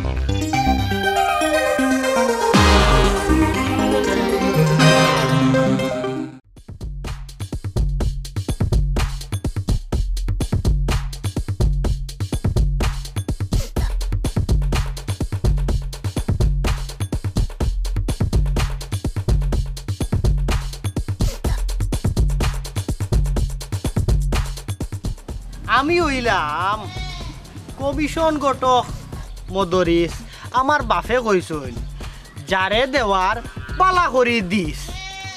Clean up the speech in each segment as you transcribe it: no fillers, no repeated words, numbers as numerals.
আমি হইলাম কমিশন গটক মদরিস। আমার বাপে কইছিল যারে দেওয়ার পালা করি দিস।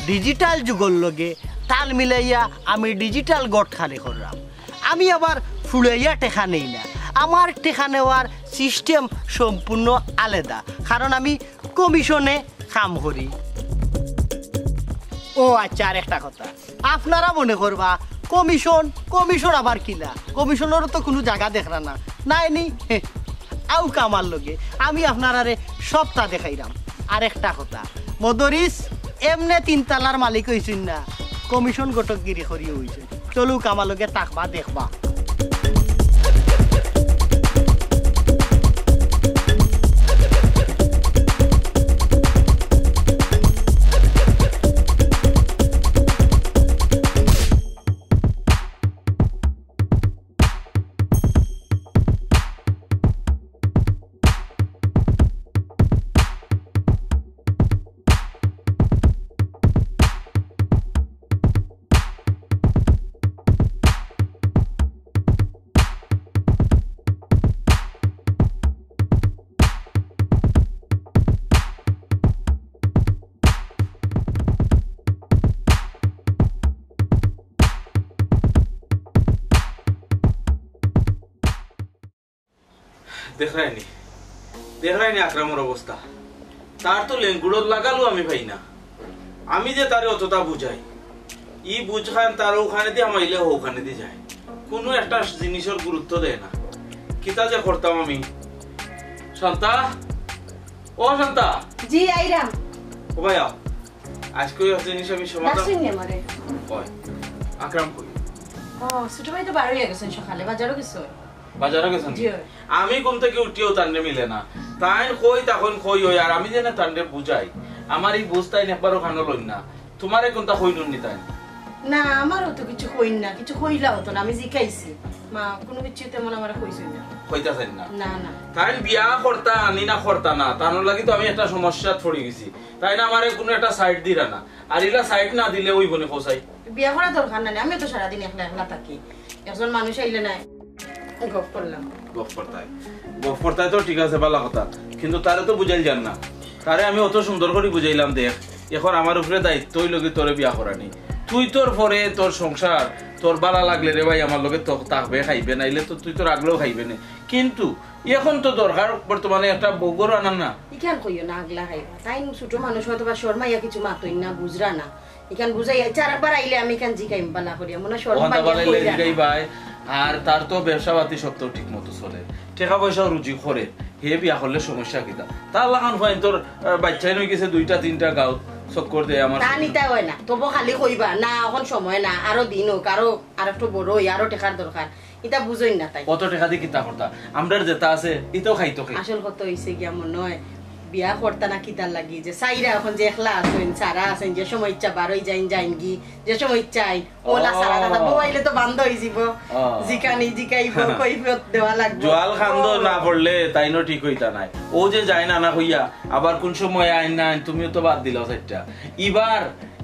ডিজিটাল যুগর লগে তাল মিলাইয়া আমি ডিজিটাল গট খালি করলাম। আমি আবার ফুলাইয়া টেকা নেই না, আমার টেকা নেওয়ার সিস্টেম সম্পূর্ণ আলাদা, কারণ আমি কমিশনে কাম করি। ও আচ্ছা, আর একটা কথা, আপনারা মনে করবা কমিশন কমিশন আবার কিনা, কমিশনেরও তো কোনো জায়গা দেখরা না নাই নি আউ কামার লগে আমি আপনারারে সপ্তাহ দেখাইলাম। আর একটা কথা, মদরিস এমনে তিনতলার মালিক হইছেন না, কমিশন গটকগিরি করি হইছে। চলুক আমার লগে তাকবা দেখবা। দেখরাইনি আকরামের অবস্থা। তার তো লেঙ্গুড়ত লাগালো আমি ভাই না, আমি যে তারে অতটা বুঝাই, ই বুঝখান তার ওখানে দিয়ে আমাইলে ওখানে দিয়ে যায়, কোনো একটা জিনিসের গুরুত্ব দেয় না। কিতা যে করতাম আমি। শান্তা, ও শান্তা। জি আইরাম। ও ভাইয়া, আজকে ওই জিনিস আমি সমাধান কই আকরাম কই। ও ছোট ভাই তো বার হয়ে গেছেন সকালে, বাজারও গেছে। বাজারে গেছেন? আমি ঘুম থেকে উঠিও তান্ডে মিলে না, তাই কই তখন কই ওই, আর আমি যে না তান্ডে বুঝাই, আমার এই বুঝতাই একবারও খানো লই না। তোমারে কোনটা কইনুন নি তাই? না আমারও তো কিছু কইন না, কিছু কইলা হতো না, আমি জিকাইছি মা, কোনো কিছু তেমন আমার কইছই না। কইতাছেন না? না না। তাই বিয়া করতা আনি না করতা না, তার লাগি তো আমি একটা সমস্যা পড়ে গেছি। তাই না আমারে কোনো একটা সাইড দিরা না, আর ইলা সাইড না দিলে ওই বনে ফসাই। বিয়া করা দরকার নাই, আমি তো সারাদিন একলা একলা থাকি, একজন মানুষ আইলে নাই গপ করলাম। গপ করতাই তো ঠিক আছে, ভালো কথা, কিন্তু তারে তো বুঝাইল যান না। তারে আমি অত সুন্দর করে বুঝাইলাম, দেখ এখন আমার উপরে দায়িত্ব ওই লগে তোরে বিয়া করানি, তুই তোর পরে তোর সংসার তোর বালা লাগলে রে ভাই আমার লগে থাকবে, খাইবে, নাইলে তো তুই তোর আগলেও খাইবে না। কিন্তু এখন তো দরকার বর্তমানে একটা বগর আনা না। ইখান কইও না আগলা খাইবা, তাই ছোট মানুষ হয়তো বা শর্মাইয়া কিছু মাতই না, বুঝরা না। ইখান বুঝাই চারবার আইলে আমি ইখান জিকাইম বালা করিয়া মনে শর্মাইয়া। আর তার তো ব্যবসা পাতি সব তো ঠিক মতো চলে, টাকা পয়সা রুজি করে, হে বিয়া করলে সমস্যা কিতা? তার লাগান হয় তোর বাচ্চাই নই গেছে 2টা 3টা গাঁও চক্কর দেয় আমার। তা নিতা হয় না, তবু খালি কইবা না এখন সময় না, আরো দিন হোক, আর একটু বড় হই, আরো টেকার দরকার, এটা বুঝই না। তাই কত টাকা দিয়ে কিতা করতা? আমরার যেটা আছে এটাও খাইতো। আসল কত হইছে গিয়া মনে হয় বিয়া করতা না কিতার লাগি, যে সাইরা এখন যে একলা আছেন, সারা আছেন, যে সময় ইচ্ছা বারোই যাইন গি, যে সময় ইচ্ছা আইন ওলা সারা দাদা বইলে তো বান্ধ হয়ে যাব, জিকানি জিকাইব, কইফত দেওয়া লাগবে। জোয়াল খান্দ না পড়লে তাইনো ঠিক হইতা নাই, ও যে যায় না না হইয়া আবার কোন সময় আইন না আইন, তুমিও তো বাদ দিলাও সেটা।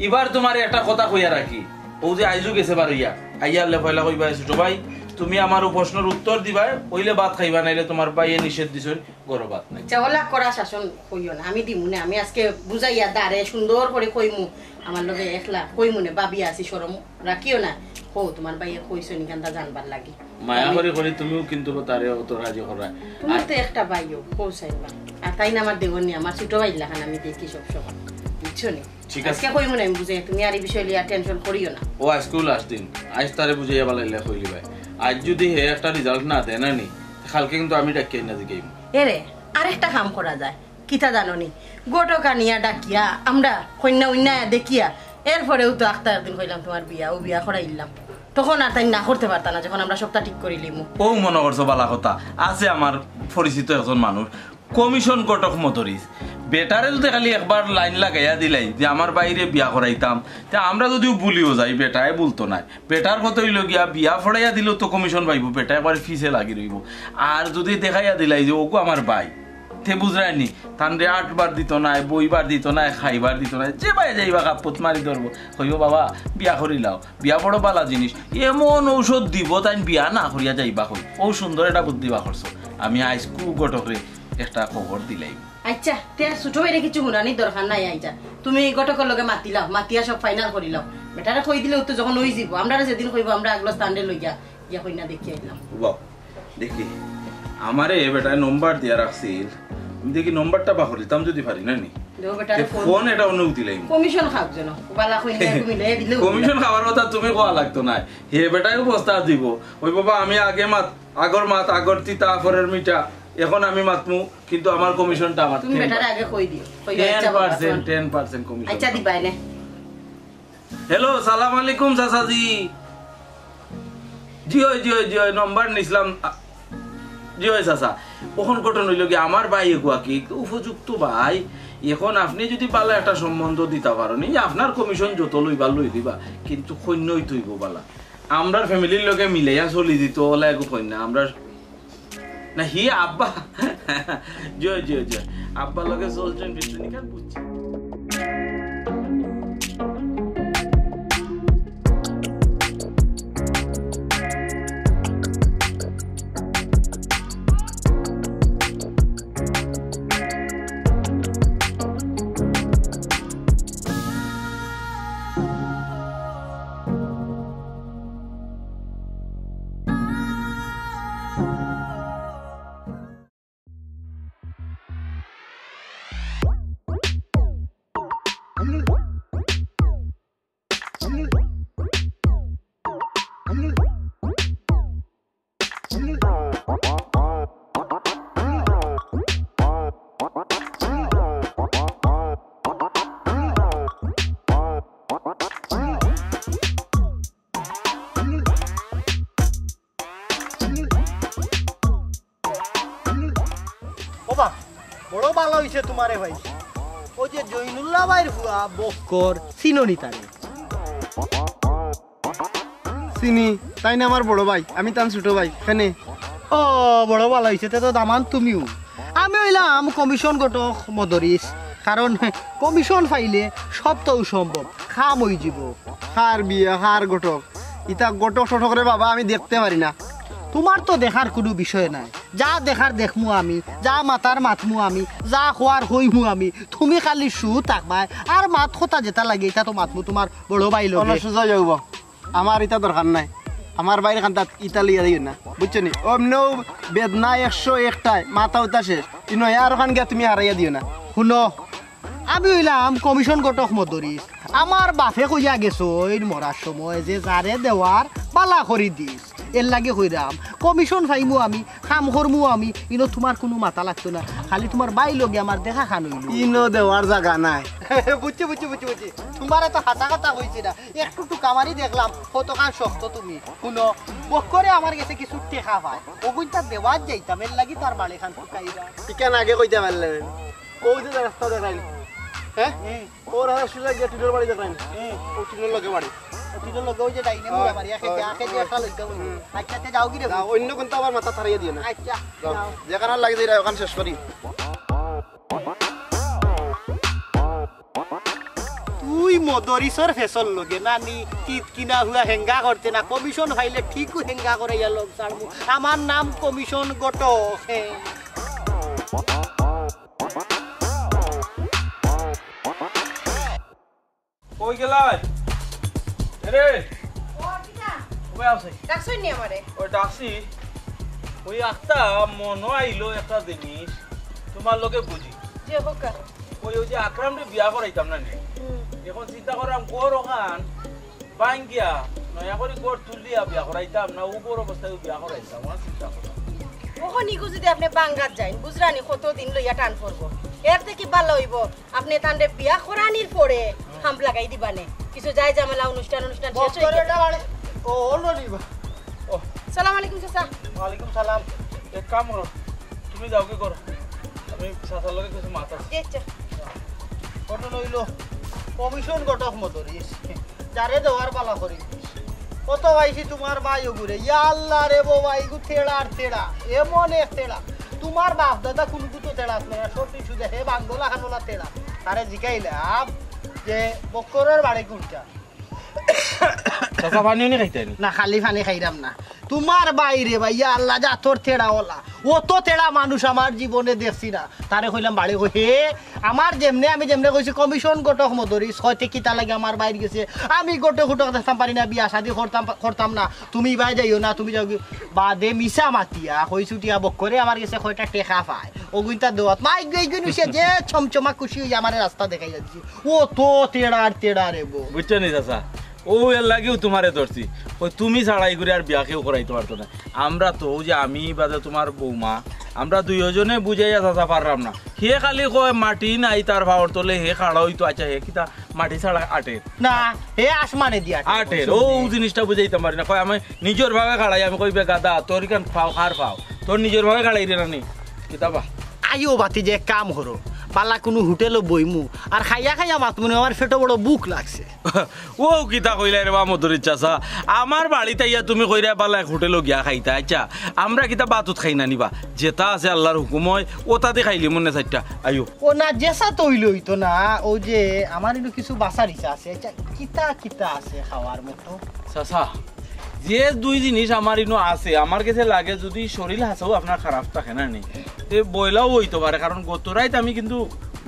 এবার তোমার একটা কথা কইয়া রাখি, ও যে আইজু গেছে বারইয়া আইয়া লেফাইলা কইবা ছোট ভাই তুমি আমার প্রশ্নের উত্তর দিবা, হইলে ভাত খাইবা, নাইলে তোমার ভাইয়ে নিষেধ দিছেন গরো ভাত নাই। চাওলা করা শাসন কইও না, আমি দিমু না, আমি আজকে বুঝাইয়া দাঁড়ে সুন্দর করে কইমু, আমার লগে একলা কইমু না, ভাবি আছি শরম রাখিও না, কো তোমার ভাইয়ে কইছো নি কান্দা জানবার লাগি। মায়া করে তুমিও কিন্তু তারে অত রাজি করা, তুমি তো একটা ভাইও পৌঁছাইবা, আর তাই না আমার দেবনি, আমার ছোট ভাই লাখান আমি দেখি সব সময়, বুঝছো নি? ঠিক আছে কইমু না, আমি বুঝাই, তুমি আর এই বিষয় লিয়া টেনশন করিও না। ও স্কুল লাস্ট দিন আজ তারে বুঝাইয়া বালাইলে কইলি ভাই, আজ যদি হে একটা রেজাল্ট না দেয় না নি, কালকে কিন্তু আমি ডাকিয়ে না দিকে এরে আরেকটা কাম করা যায়, কিতা জাননি, গোটকা নিয়া ডাকিয়া আমরা কন্যা উন্না দেখিয়া এরপরেও তো আখতার দিন কইলাম তোমার বিয়া, ও বিয়া করাইলাম, তখন আর তাই না করতে পারতা না, যখন আমরা সবটা ঠিক করিলিম। ও মনে করছো বালা কথা আছে, আমার পরিচিত একজন মানুষ কমিশন কটক মতরিস বেটারে যদি খালি একবার লাইন লাগাইয়া দিলাই যে আমার বাইরে বিয়া করাইতাম তা আমরা যদিও ভুলিও যাই বেটায় বলতো না বেটার কত হইল গিয়া বিয়া ফড়াইয়া দিলেও তো কমিশন পাইব বেটা একবার ফিসে লাগি রইব আর যদি দেখাইয়া দিলাই যে ওগো আমার ভাই তে বুঝরাইনি তানরে 8 বার দিত না বইবার দিত না খাইবার দিত না যে ভাই যাইবা কাপত মারি ধরবো কইব বাবা বিয়া করিলাও বিয়া বড় বালা জিনিস এমন ঔষধ দিব তাই বিয়া না করিয়া যাইবা কই ও সুন্দর এটা বুদ্ধি বা করছো আমি আইসকু গটকরে একটা খবর দিলাই আচ্ছা তে ছোট বাইরে কিছু হুনানি দরকার নাই আইজা তুমি গটকর লগে মাতিলাও মাতিয়া সব ফাইনাল করিলাও বেটারে কই দিলেও তো যখন হই যাব আমরা যেদিন কইব আমরা আগলো স্ট্যান্ডে লইয়া ইয়া কইনা দেখি আইলাম বাহ দেখি আমারে বেটায় নম্বর দিয়া রাখছিল আমি দেখি নম্বরটা বা করিতাম যদি পারি না নি দেও বেটারে ফোন এটা অনুমতি লাইম কমিশন খাও যেন বালা কইনা তুমি লইয়া দিলেও কমিশন খাওয়ার কথা তুমি কোয়া লাগতো না হে বেটায় প্রস্তাব দিব ওই বাবা আমি আগে আগর তিতা ফরের মিঠা এখন আমি মাতমু কিন্তু আমার কমিশনটা আমার তুমি বেটারে আগে কই দিও 10% কমিশন আচ্ছা দিবাই নে হ্যালো সালাম আলাইকুম চাচাজি জি ওই নম্বর নিছিলাম জি ওই চাচা কখন ঘটনা হইল কি আমার ভাই এগুয়া কি উপযুক্ত ভাই এখন আপনি যদি পালা একটা সম্বন্ধ দিতে পারেন আপনার কমিশন যত লইবা লই দিবা কিন্তু সৈন্যই তৈব বালা আমরা ফ্যামিলির লোকে মিলাইয়া চলি দিত ওলা একু কন্যা আমরা না হি আব্বা জয় আব্বার লগে চলছেন ফিরছেন কেন বুঝছি বড় ভালো হইছে তোমারে ভাই ও যে জইনুল্লাহ ভাইর হুয়া বক্কর চিননি তারে চিনি তাই না আমার বড় ভাই আমি তার ছোট ভাই কেনে ও বড় ভালো হইছে তে তো দামান তুমিও আমি হইলাম কমিশন গটক মদরিস কারণ কমিশন পাইলে সব তো সম্ভব খাম হই যাব হার বিয়ে হার ঘটক ইতা ঘটক শটকরে বাবা আমি দেখতে পারি না তোমার তো দেখার কোনো বিষয় নাই যা দেখার দেখমু আমি যা মাতার মাতমু আমি যা খোয়ার হইমু আমি তুমি খালি শু থাকবাই আর মাত কথা যেটা লাগে এটা তো মাতমু তোমার বড় ভাই লগে সোজা যাইব আমার ইতা দরকার নাই আমার বাইরে খান্তাত ইতা লিয়া দিও না বুঝছো নি অমনও বেদনা 101টায় মাথা উতা শেষ ইনো আর খান গিয়া তুমি হারাইয়া দিও না শুনো আমি হইলাম কমিশন গটক মদরিস আমার বাপে কইয়া গেছো এই মরার সময় যে যারে দেওয়ার বালা করি দিস এর লাগে কইরাম কমিশন পাইমু আমি কাম করমু আমি ইনো তোমার কোনো মাথা লাগতো না খালি তোমার বাই লগে আমার দেখা খান হইল ইনো দেওয়ার জায়গা নাই বুঝছি তোমার এত হাতা কথা হয়েছে না একটু টুকামারি দেখলাম কতখান শক্ত তুমি শুনো বক্করে আমার কাছে কিছু টেকা পায় ওগুনটা দেওয়ার যাইতাম এর লাগি তার বাড়ি খান টুকাইরা ঠিকান আগে কইতে পারলেন ও যে রাস্তা দেখাইনি হ্যাঁ ওর হাতে সুযোগ গিয়ে টিনের বাড়ি দেখাইনি ও টিনের লগে বাড়ি টিনের লগে ওই যে ডাইনে মুড়া মারি আখে একটা লইতে বলি আচ্ছা তে যাও কি রে অন্য কোনটা আবার মাথা ছাড়িয়ে দিও না আচ্ছা যেখানে লাগে যাই ওখানে শেষ করি তুই মদরিসর ফেসল লগে নানি টিট কিনা হুয়া হেঙ্গা করতে না কমিশন ফাইলে ঠিকও হেঙ্গা করে লোক ছাড়বো আমার নাম কমিশন গটো কই গেলাই রে ওই আছে ডাকছই নি আমারে ওই ডাকছি ওই একটা মনো আইলো একটা জিনিস তোমার লগে বুঝি যে হোকা ওই যে আকরামরে বিয়া করাইতাম না নি এখন চিন্তা করাম কোর ওখান বাঙ্গিয়া নয়া করে কোর তুলিয়া বিয়া করাইতাম না উপর অবস্থায় বিয়া করাইতাম আমার চিন্তা করা ওখন ইগো যদি আপনি বাঙ্গাত যাইন বুঝরানি কতদিন লইয়া টান করবো এর থেকে ভালো হইব আপনি তান্ডে বিয়া করানির পরে হাম লাগাই দিবানে কিছু যাই ঝামেলা অনুষ্ঠান শেষ হয়ে গেলে ও অলরেডি ও সালাম আলাইকুম চাচা ওয়ালাইকুম সালাম এক কাম করো তুমি যাও কি করো আমি সাসার লগে কিছু মাথা কত লইল কমিশন গটক মদরিস যারে দেওয়ার বালা করি কত পাইছি তোমার ভাই ঘুরে আল্লাহ রে বাবা ইগু তেড়ার তেড়া এমন এক তেড়া তোমার বাপ দাদা কোন তো তেড়া আসলো না সত্যি সুদে হে বাঙ্গলা খানোলা তেড়া তারে জিগাইলাম যে বক্করের বাড়ি কোনটা চাচা পানিও নি খাইতে নি না খালি পানি খাইরাম না তোমার বাইরে ভাইয়া আল্লাহ যা তোর তেড়া ওলা ও তো তেড়া মানুষ আমার জীবনে দেখছি না তারে কইলাম বাড়ি কই হে আমার যেমনে আমি যেমনে কইছি কমিশন গটক মদরি ছয়তে কিতা লাগে আমার বাইরে গেছে আমি গটক গুটক দেখতাম পারি না বিয়া শাদি করতাম না তুমি বাই যাইও না তুমি যাও বাদে মিশা মাতিয়া কইছুটিয়া বক্করে আমার গেছে কয়টা টেকা পায় ওগুইতা দোয়াত মাই গই গই নিছে যে চমচমা খুশি হই আমার রাস্তা দেখাই যাচ্ছে ও তো তেড়া রে বো বুঝছো নি চাচা ও এর লাগেও তোমারে ধরছি ওই তুমি ছাড়াই করে আর বিয়া কেউ করাইতে পারতো না আমরা তো ওই যে আমি বাদে তোমার বৌমা আমরা দুইজনে বুঝাইয়া চাচা পারলাম না হে খালি কয় মাটি নাই তার ভাওয়ার তোলে হে খাড়া হইতো আচ্ছা হে কিতা মাটি ছাড়া আটের না হে আসমানে দিয়া আটের ও জিনিসটা বুঝাইতাম পারি না কয় আমি নিজের ভাগে খাড়াই আমি কইবে গাদা তোর কেন ফাও খার ফাও তোর নিজের ভাগে খাড়াই রে নানি কিতাবা আইও বাতি যে কাম হরো পালা কোনো হোটেলও বইমু আর খাইয়া মাত মনে আমার ফেটো বড় বুক লাগছে ও কিতা কইলা রে বা মধুরীর চাচা আমার বাড়িতে ইয়া তুমি কইরা পালা হোটেলও গিয়া খাইতা আচ্ছা আমরা কিতা বাতুত খাই না নিবা যেটা আছে আল্লাহর হুকুম হয় ওটাতে খাইলি মনে চাইটা আইও ও না জেসা তৈল হইতো না ও যে আমার একটু কিছু বাসার ইচ্ছা আছে আচ্ছা কিতা আছে খাওয়ার মতো চাচা যে দুই জিনিস আমার ইনো আছে আমার কাছে লাগে যদি শরীর হাসাও আপনার খারাপ থাকে না নেই তে বইলাও হইতে পারে কারণ গত রাইত আমি কিন্তু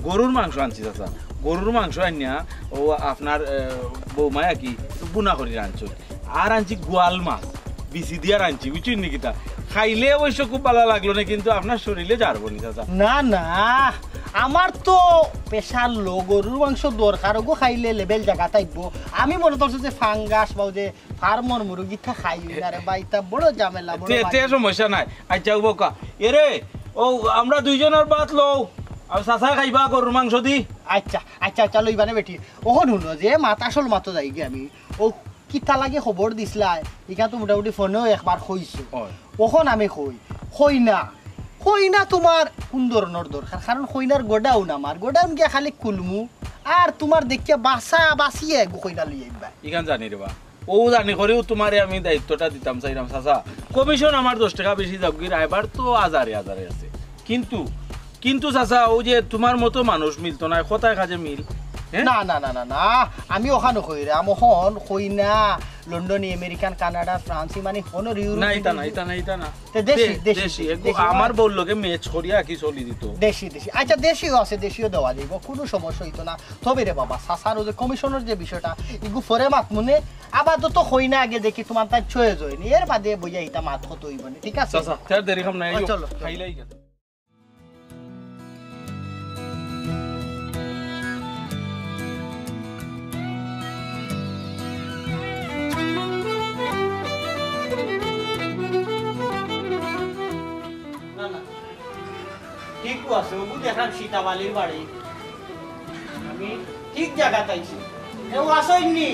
গরুর মাংস আনছি চাচা গরুর মাংস আনিয়া ও আপনার বৌমায়া কি বুনা করে আনছো আর আনছি গোয়াল মাছ বিচি দিয়ে আনছি বুঝছেন নাকি তা খাইলে অবশ্য খুব ভালো লাগলো না কিন্তু আপনার শরীরে যারবো নি চাচা না আমার তো পেশার লো গরুর মাংস দরকার গো খাইলে লেভেল জায়গা থাকবো আমি মনে করছি যে ফাঙ্গাস বা যে ফার্মর মুরগিটা খাই না রে ভাই তা বড় ঝামেলা বড় তে সমস্যা নাই আচ্ছা বোকা এরে ও আমরা দুইজনের বাত লও আর চাচা খাইবা গরুর মাংস দি আচ্ছা লইবানে বেটি ওহন শুনো যে আসল মাতো যাই গে আমি ও কিতা লাগে খবর দিছিলাই ইকা তো মোটামুটি ফোনেও একবার কইছো ওখন আমি কই না তোমার কোন ধরনের দরকার কারণ কইনার গোডাউন আমার গোডাউন গিয়া খালি কুলমু আর তোমার দেখিয়া বাঁচিয়ে কইনা লই আইবা ইখান জানি রে বা ও জানি করেও তোমারে আমি দায়িত্বটা দিতাম চাইলাম চাচা কমিশন আমার 10 টাকা বেশি যাবগির আইবার তো হাজারে আছে কিন্তু চাচা ও যে তোমার মতো মানুষ মিলতো না কোথায় কাজে মিল না আমি ওখানে কই রে আমি হন কই না লন্ডন আমেরিকান কানাডা ফ্রান্স মানে কোন ইউরোপ না এটা না তে দেশি আমার বললোকে ম্যাচ করিয়া কি চলি দিত দেশি আচ্ছা দেশিও দেওয়া যাইব কোনো সমস্যা হইতো না তবে রে বাবা সাসার যে কমিশনের যে বিষয়টা ইগু ফরে মাত মনে আপাতত হই না আগে দেখি তোমার তাই ছয়ে জয়নি এর বাদে বইয়া এটা মাত কত হইব না ঠিক আছে চাচা তার দেরি খাম নাই চলো খাইলাই গেছে ঠিক আছে ওগু দেখান সীতাবালির বাড়ি আমি ঠিক জায়গা তাইছি কেউ আসইনি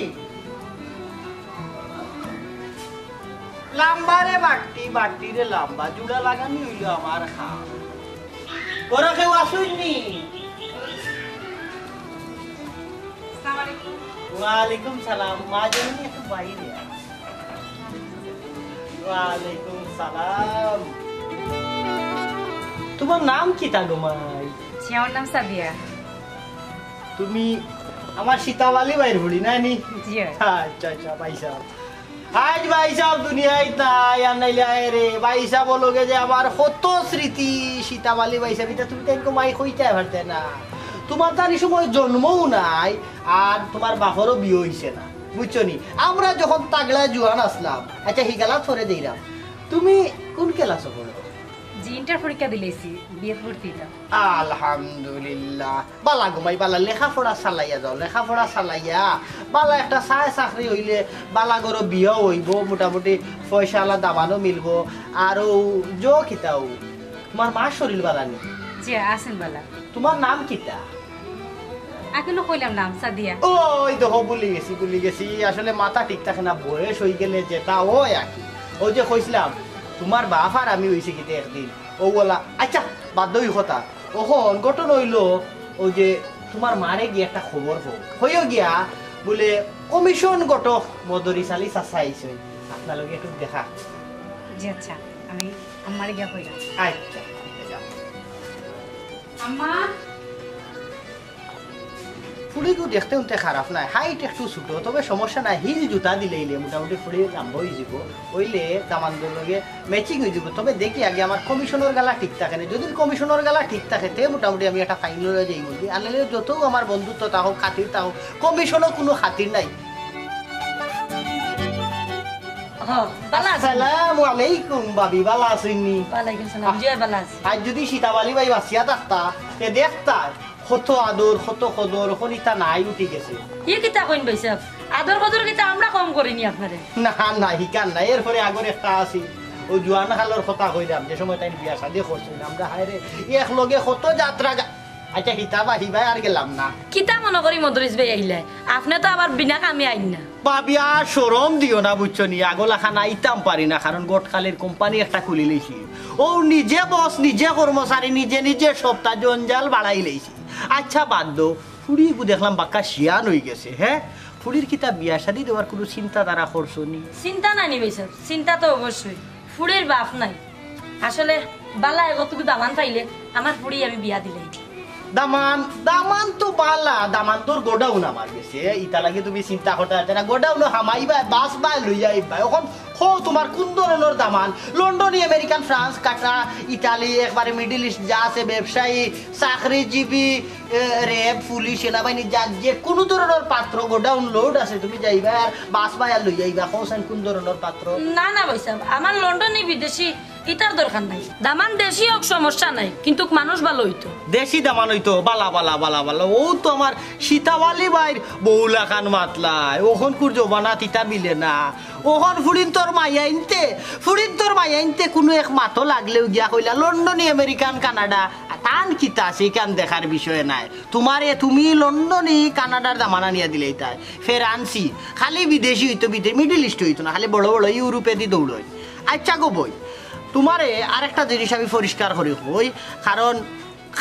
লাম্বারে বাটি রে লাম্বা জুড়া লাগানি হইল আমার খা ওরা কেউ আসইনি ওয়ালাইকুম সালাম মা জানি একটু বাইরে ওয়ালাইকুম সালাম তোমার নাম কি তাগমাই আমার নাম সাদিয়া তুমি আমার সীতাবালি বাইর হলি না নি জি আচ্ছা ভাই সাহেব আজ ভাই সাহেব দুনিয়ায় তাই আর নাইলে রে ভাই সাহেব বলোগে যে আমার কত স্মৃতি সীতাবালি ভাই সাহেব এটা তুমি তাই মাই কইতে পারতে না তোমার তার এই সময় জন্মও নাই আর তোমার বাপরও বিয়ে হইছে না বুঝছো নি আমরা যখন তাগলা জুয়ান আসলাম আচ্ছা হিগালা ধরে দিলাম তুমি কোন ক্লাসে পড়ো জি ইন্টার পরীক্ষা দিলেছি বিয়ে ভর্তি না আলহামদুলিল্লাহ বালা ঘুমাই বালা লেখাপড়া চালাইয়া যাও লেখাপড়া চালাইয়া বালা একটা চাকরি হইলে বালা গরো বিয়েও হইব মোটামুটি পয়সাওয়ালা দামানো মিলব আর খিতাও তোমার মা শরীর বালা নেই জি আছেন বালা তোমার নাম কিতা এখনো কইলাম নাম সাদিয়া ওই দেখো ভুলি গেছি আসলে মাথা ঠিক থাকে না বয়স হয়ে গেলে যেটা ওই আকি ও যে কইছিলাম তোমার বাপ আর আমি হইছি কিতে একদিন ও বলা আচ্ছা বাধ্য কথা ওখন ঘটনা হইলো ওই যে তোমার মারে গিয়ে একটা খবর হোক হইও গিয়া বলে কমিশন গঠক মদরি চালি চাচাইছে আপনালোকে একটু দেখা। জি আচ্ছা, আমি আমার গিয়া কইলাম। আচ্ছা যাও। আম্মা ফুড়িগু দেখতে উনতে খারাপ নাই, হাইট একটু ছোট, তবে সমস্যা নাই। হিল জুতা দিলে মোটামুটি ফুড়ি লাম্ব হয়ে যাব, হইলে দামানদের লগে ম্যাচিং হয়ে যাব। তবে দেখি আগে আমার কমিশনের গালা ঠিক থাকে না, যদি কমিশনের গালা ঠিক থাকে তে মোটামুটি আমি একটা ফাইন লয়ে যাই বলবি। আনলে যত আমার বন্ধুত্ব তাহোক খাতির তাহোক, কমিশনও কোনো খাতির নাই। আসসালামু আলাইকুম ভাবি, ভালো আছেননি? আজ যদি সীতাবালি ভাই বাঁচিয়া থাকতা তে দেখতা কত আদর কত কদর, এখন ইটা নাই উঠি গেছে। আদর কদর কিতা আমরা কম করিনি আপনারে। না না হিকান নাই, এরপরে আগর একটা আছি ও জোয়ান খালোর কথা কইলাম যে সময় তাই বিয়া শাদি করছিল আমরা হায়রে এক লগে কত যাত্রা। আচ্ছা হিতা বাহিবাই আর গেলাম না। কিতা মনে করি মদরিস ভাই আইলে আপনি তো আবার বিনা কামে আইন না। বাবিয়া সরম দিও না বুঝছো নি, আগলা খানা আইতাম পারি না, কারণ গোটখালির কোম্পানি একটা খুলি লইছি। ও নিজে বস নিজে কর্মচারী নিজে নিজে সপ্তাহ জঞ্জাল বাড়াই লইছি। আচ্ছা বাদ দো, ফুড়ি দেখলাম বাক্কা শিয়ান হয়ে গেছে। হ্যাঁ ফুড়ির কিতা বিয়া শাদি দেওয়ার কোনো চিন্তা তারা করছো নি? চিন্তা নাই নিবে স্যার, চিন্তা তো অবশ্যই। ফুড়ির বাপ নাই, আসলে বালা এগোটুকু দামান পাইলে আমার ফুড়ি আমি বিয়া দিলে। দামান দামান তো বালা, দামান তোর গোডাউন আমার গেছে, ইটা লাগে তুমি চিন্তা করতে পারতে না। গোডাউন হামাইবা বাস বাই লই আইবা। এখন হো তোমার কোন ধরনের দামান? লন্ডন আমেরিকান ফ্রান্স কাটা ইটালি একবারে মিডল ইস্ট যা আছে ব্যবসায়ী চাকরিজীবী রেব পুলিশ সেনাবাহিনী যা যে কোনো ধরনের পাত্র গোডাউন লোড আছে, তুমি যাইবা আর বাস বাই আর লই আইবা। কোন কোন ধরনের পাত্র? না না ভাইসাব, আমার লন্ডনে বিদেশি ইটার দরকার নাই। দামান দেশি হোক সমস্যা নাই, কিন্তু মানুষ ভালো হইতো। দেশি দামান হইতো বালা বালা বালা বালা। ও তো আমার সীতাবালি বাইর বউলা খান মাতলায়, ওখন কুর জবানা তিতা মিলে না। ওখন ফুরিন তোর মাইয়া আনতে, ফুরিন তোর মাইয়া আনতে কোনো এক মাতো লাগলেও গিয়া কইলা লন্ডনে আমেরিকান কানাডা টান কিতা আছে কান দেখার বিষয় নাই। তোমারে তুমি লন্ডনে কানাডার দামানা নিয়ে দিলেই তাই ফের আনছি। খালি বিদেশি হইতো, বিদেশি মিডল ইস্ট হইতো না, খালি বড় বড় ইউরোপে দি দৌড়ই। আচ্ছা গো বই, তোমারে আরেকটা জিনিস আমি পরিষ্কার করি কই, কারণ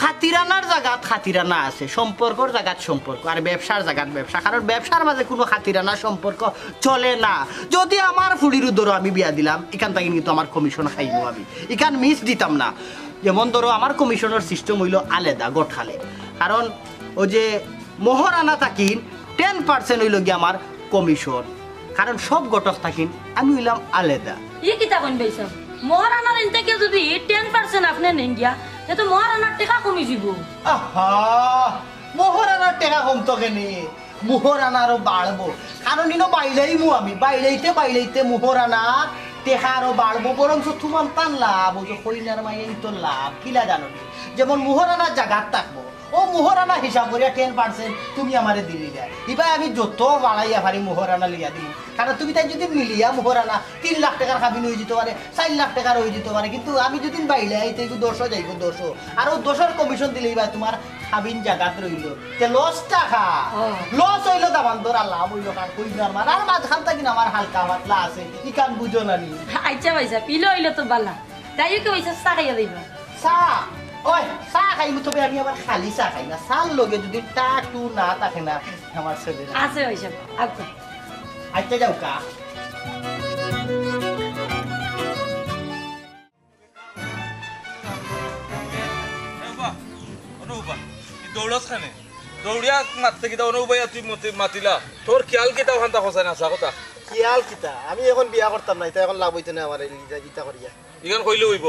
খাতিরানার জায়গাত খাতিরানা আছে, সম্পর্কর জায়গাত সম্পর্ক, আর ব্যবসার জায়গাত ব্যবসা। কারণ ব্যবসার মাঝে কোনো খাতিরানা সম্পর্ক চলে না। যদি আমার ফুলির ধরো আমি বিয়া দিলাম, এখান থেকে কিন্তু আমার কমিশন খাইব, আমি এখান মিস দিতাম না। যেমন ধরো আমার কমিশনের সিস্টেম হইল আলাদা গোটখালে, কারণ ও যে মহারানা থাকিন 10% হইল গিয়ে আমার কমিশন, কারণ সব গটক থাকিন আমি হইলাম আলাদা। ই কিতা কইন ভাইসাব, মহারানার ইনতে যদি 10% আপনি নেন গিয়া তো মহারানার টাকা কমি যাব। আহা মহারানার টাকা কমতো কেনে, মহারানারও বাড়বো, কারণ ইনো আমি বাইলাইতে মহারানা টেকা আরো বাড়বো। বরং তোমার টান লাভ ও যে কইনার মাইয়া তো লাভ কিলা জানো, যেমন মহারানার জায়গাত থাকবো, ও মোহরানা হিসাব করিয়া 10% তুমি আমারে দিলি দেয়। এবার আমি যত বাড়াইয়া পারি মোহরানা লিয়া দিই, কারণ তুমি তাই যদি মিলিয়া মোহরানা 3 লাখ টাকার খাবিন হয়ে যেতে পারে, 4 লাখ টাকার হয়ে যেতে পারে, কিন্তু আমি যদি বাইলে আইতে 200 যাইব 200, আর ও 200 কমিশন দিলেই বা তোমার খাবিন জায়গাত রইল, তে লস টাকা লস হইল দামান তোর লাভ হইল। কারণ কইল আমার আর মাঝখান থাকি না আমার হালকা পাতলা আছে, ইকান বুঝো না নি। আচ্ছা ভাইসাব, পিলো হইলে তো বালা, তাই কি হইছে চা খাইয়া দিবা? চা ওই চা খাইমু, তবে আমি আবার খালি চা খাই না, চার লগে যদি টাটু না থাকে না আমার ছেলে আছে ভাইসাব। আচ্ছা আচ্ছা যাও কা। দৌড়াস খানে দৌড়িয়া মারতে কিতা অনুবাই তুই মাতিলা, তোর খেয়াল কিতা ওখানটা খসাই না আসা কথা কিয়াল কিতা, আমি এখন বিয়া করতাম না, এটা এখন লাভ হইতো না আমার ইটা করিয়া। ইখান কইলে হইব।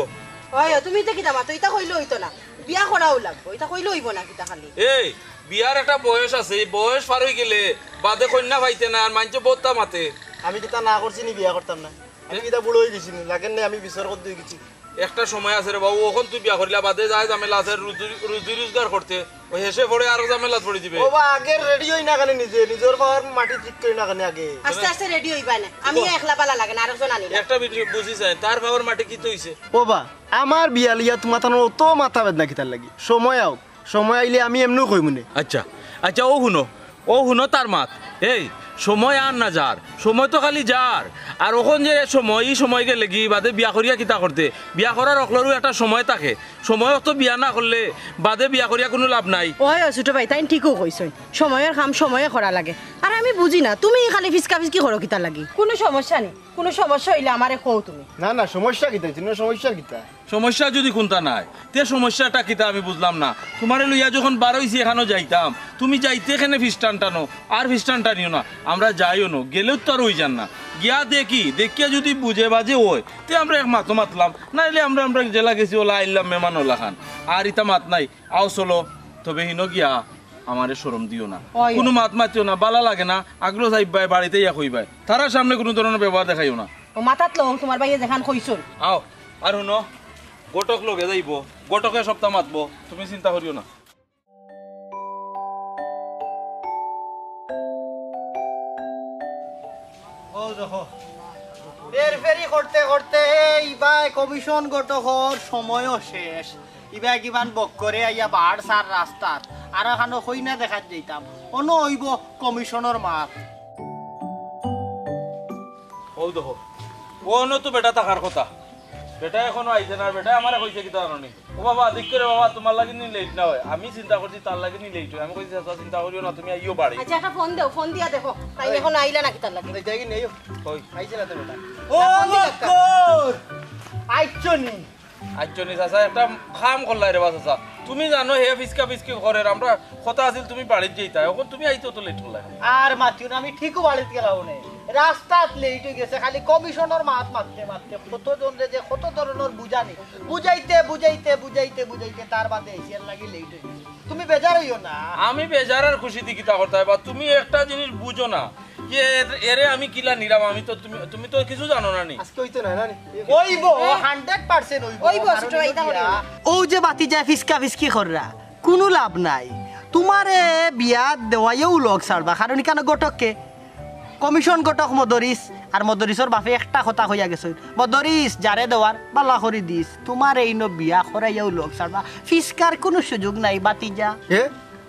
ওই তুমি এটা কিতা মাতো, এটা কইলে হইতো না, বিয়া করাও লাগবো, এটা কইলে হইব না কিতা খালি। এই বিয়ার একটা বয়স আছে, এই বয়স পার হয়ে গেলে বাদে কন্যা পাইতে না, আর মানুষ বত্তা মাতে। আমি কিতা না করছি নি বিয়া করতাম না, আমি কিতা বুড়ো হয়ে গেছি, লাগেন না আমি বিচার করতে হয়ে গেছি। একটা সময় আছে রে বাবু, ওখান তুই বিয়া করিলা বাদে যায় ঝামেলা আছে রুজি রোজগার করতে, ওই হেসে পড়ে আরো ঝামেলা পড়ে দিবে। ও বা আগে রেডি হই না কেন, নিজের পাওয়ার মাটি ঠিক করি না কেন আগে। আস্তে আস্তে রেডি হইবা না, আমি একলা পালা লাগে না, আরেকজন আনি একটা বুঝি যায় তার বাবার মাটি কি তৈছে। ও বা আমার বিয়া লিয়া তোমার তার অত মাথা বেদনা কিতার লাগি, সময় আও, সময় আইলে আমি এমনিও কই মনে। আচ্ছা আচ্ছা ও শুনো তার মাত। এই সময় আর না যার সময় তো খালি যার আর ওখান যে সময় এই সময় গেলে কি বাদে বিয়া করিয়া কিতা করতে বিয়া করার অকলরও একটা সময় থাকে সময় তো বিয়া না করলে বাদে বিয়া করিয়া কোনো লাভ নাই ওই ছোট ভাই তাই ঠিকও কইছই সময়ের কাম সময়ে করা লাগে আর আমি বুঝি না তুমি খালি ফিসকা ফিসকি করো কিতা লাগি কোনো সমস্যা নেই কোনো সমস্যা হইলে আমারে কও তুমি না না সমস্যা কিতা সমস্যা কিতা সমস্যা যদি কোনটা নাই তে সমস্যাটা কিতা আমি বুঝলাম না তোমারে লইয়া যখন বার হইছি এখানেও যাইতাম তুমি যাইতে এখানে ফিস্টান টানো আর ফিস্টান টানিও না আমরা যাইও না গেলেও তো আর ওই যান না গিয়া দেখিয়া যদি বুঝে বাজে ওই তে আমরা এক মাতো মাতলাম নাইলে আমরা জেলা গেছি ওলা আইলাম মেহমান ওলা খান আর ইতা মাত নাই আও চলো তবে হিনো গিয়া আমারে শরম দিও না কোনো মাত মাতিও না বালা লাগে না আগ্রহ যাইবাই বাড়িতে ইয়া কইবাই তারার সামনে কোনো ধরনের ব্যবহার দেখাইও না ও মাথাত লও তোমার ভাইয়ে যেখান কইছন আও আর শুনো গোটক লগে যাইব গোটকে সপ্তাহ মাতবো তুমি চিন্তা করিও না ও দেখো ফেরি করতে করতে ইবাই কমিশন গঠকর সময়ও শেষ ইবা কিমান বক করে আইয়া বাহার সার রাস্তার আর এখানে হই না দেখাত যাইতাম অন্য হইব কমিশনের মাঠ ও দেখো ও তো বেটা থাকার কথা বেটা এখনো আইছে না বেটা আমারে কইছে কি জানি ও বাবা দেখ করে বাবা তোমার লাগি নি লেট না হয় আমি চিন্তা করছি তার লাগি নি লেট হয় আমি কইছি চাচা চিন্তা করিও না তুমি আইও বাড়ি আচ্ছা একটা ফোন দাও ফোন দিয়া দেখো তাই এখন আইলা না কিতা লাগে যাই কি নেই কই আইছে না তো বেটা ও মকর আইছনি আজনি চাচা একটা খাম করলাই রে চাচা তুমি জানো হে ফিসকা ফিসকি করে আমরা কথা আছিল তুমি বাড়িতে যাইতা এখন তুমি আইতো তো লেট করলাই আর মাতিও না আমি ঠিকও বাড়িতে গেলাম না রাস্তাত লেট হয়ে গেছে খালি কমিশনের মাত মারতে মারতে কতজন যে কত ধরনের বুঝানি বুঝাইতে তার বাদে এসিয়ার লাগি লেট হয়ে গেছে তুমি বেজার হইও না আমি বেজার আর খুশি দি কিতা করতে বা তুমি একটা জিনিস বুঝো না যে এরে আমি কিলা নিলাম আমি তো তুমি তো কিছু জানো না নি আজকে হইতো না না ওইব 100% ওইব ছোট ভাই তা করিও না। ও যে বাতি যায় ফিসকা ফিসকি কররা কোনো লাভ নাই তোমারে বিয়া দেওয়াইও লোক ছাড়বা কারণ কেন গটককে কমিশন গটক মদরিস আর মদরিসর বাপে একটা কথা হইয়া গেছে মদরিস যারে দেওয়ার বালা করে দিস তোমার এই ন বিয়া করাইয়াও লোক ছাড়বা ফিসকার কোনো সুযোগ নাই বাতি যা হে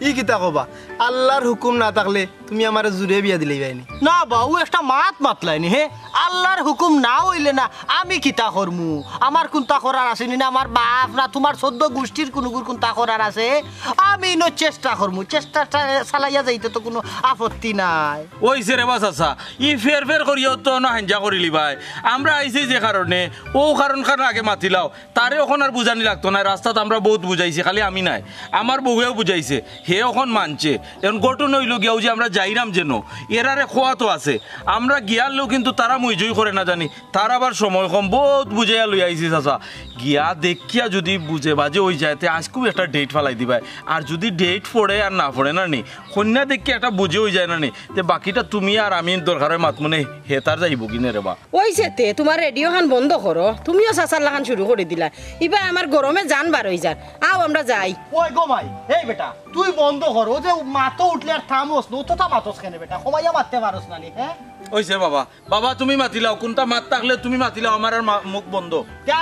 ই কিতা কবা আল্লাহর হুকুম না থাকলে তুমি আমার জুড়ে বিয়া দিলেই বাইনি না বাবু একটা মাত মাতলাইনি হে আল্লাহর হুকুম না হইলে না আমি কিতা করমু আমার কোনটা করার আছে না আমার বাপ না তোমার 14 গোষ্ঠীর কোনো কোনটা করার আছে আমি ন চেষ্টা করমু চেষ্টা চালাইয়া যাইতে তো কোনো আপত্তি নাই ওইছে রে বাস আচ্ছা ই ফের করিও তো না হাঞ্জা করিলি ভাই আমরা আইছি যে কারণে ও কারণ আগে মাতিলাও তারে ওখন আর বুঝানি লাগতো না রাস্তাত আমরা বহুত বুঝাইছি খালি আমি নাই আমার বউয়েও বুঝাইছে হে ওখন মানছে এখন গঠন হইল গিয়াও যে আমরা যাইরাম যেন এরারে খোয়া তো আছে আমরা গিয়ালেও কিন্তু তারা মুইজই করে না জানি তার আবার সময় কম বহুত বুঝাইয়া লই আইছি চাচা গিয়া দেখিয়া যদি বুঝে বাজে ওই যায় আজকেও একটা ডেট ফেলাই দিবাই আর যদি ডেট পড়ে আর না পড়ে না নি কন্যা দেখিয়া একটা বুঝে হয়ে যায় না নি তে বাকিটা তুমি আর আমি দরকার হয় মাতমনে হে তার যাইব কিনে রে বা ওই যেতে তোমার রেডিও খান বন্ধ করো তুমিও চাচার লাগান শুরু করে দিলা এবার আমার গরমে জান বার হয়ে যান আও আমরা যাই ওই গোমাই এই বেটা তুই বন্ধ কর ও যে মাতো উঠলে আর থামোস নো তো মাতোস কেন বেটা কমাইয়া মারতে পারোস না নি হ্যাঁ ওইছে বাবা তুমি মাতিলাও কোনটা মাত থাকলে তুমি মাতিলাও আমার আর মুখ বন্ধ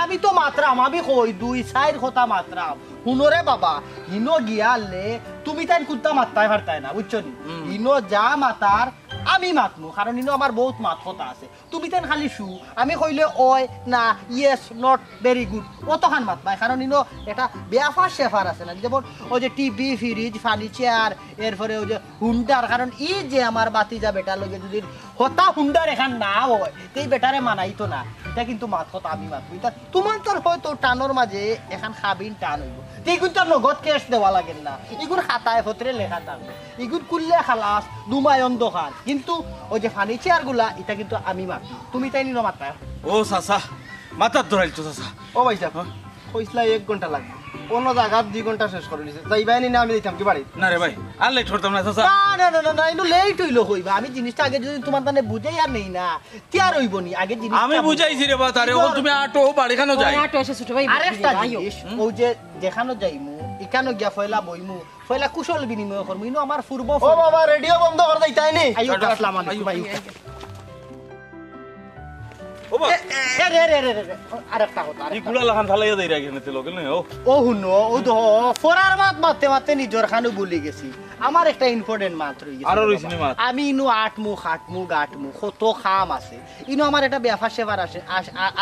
আমি তো মাত্রাম আমি কই 2-4 কথা মাত্রাম হুনরে বাবা হিনো গিয়ালে তুমি তাই কুত্তা মারতাই পারতাই না বুঝছো নি হিনো যা মাতার আমি মাতমু কারণ ইনো আমার বহুত মাত কথা আছে তুমি তেন খালি শু আমি কইলে ওই না ইয়েস নট ভেরি গুড অতখান মাত পাই কারণ ইনো এটা বেফার শেফার আছে না যেমন ওই যে টিভি ফ্রিজ ফার্নিচার এরপরে ওই যে হুন্ডার কারণ ই যে আমার বাতি যা বেটার লগে যদি হতা হুন্ডার এখান না হয় এই বেটারে মানাইতো না এটা কিন্তু মাত কথা আমি মাতবো এটা তোমার তোর হয়তো টানোর মাঝে এখন খাবিন টান হইব এইগুন তো নগদ ক্যাশ দেওয়া লাগে না এগুন খাতায় পত্রে লেখা থাকবে এগুন করলে খালাস দুমায় অন্ধকার কিন্তু ওই যে ফার্নিচার গুলা এটা কিন্তু আমি মাতি তুমি তাই নিনো মাতা ও চাচা মাথার ধরাইছো চাচা ও ভাই সাহেব কইসলা 1 ঘন্টা লাগবে অন্য জায়গা 2 ঘন্টা শেষ করে দিছে যাইবাইনি না আমি দিতাম কি বাড়ি না রে ভাই আর লেট করতাম না চাচা না ইনো লেট হইলো কইবা আমি জিনিসটা আগে যদি তোমার তানে বুঝাই আর নেই না তিয়ার হইব নি আগে জিনিস আমি বুঝাইছি রে বা তারে এখন তুমি আটো বাড়ি খানো যাই আটো এসে ছোট ভাই আরেকটা জিনিস ও যে যেখানো যাইমু এখানো গিয়া ফয়লা বইমু ফয়লা কুশল বিনিময় করমু ইনো আমার পূর্ব ও বাবা রেডিও বন্ধ করে দেইতাই নি আইও আসসালামু আলাইকুম ভাই ও বা রে আরেকটা কথা এই গুলা লাগান ফালাইয়া দেই রাখেন তে লোকে নে ও ও হুনো ও দো ফরার মাত মারতে মারতে নিজর খানু ভুলি গেছি আমার একটা ইম্পর্টেন্ট মাত্র আরো রইছে নি মাত? আমি ইনু আটমু খাটমু গাটমু কত খাম আছে ইনু আমার একটা ব্যাপার সেবার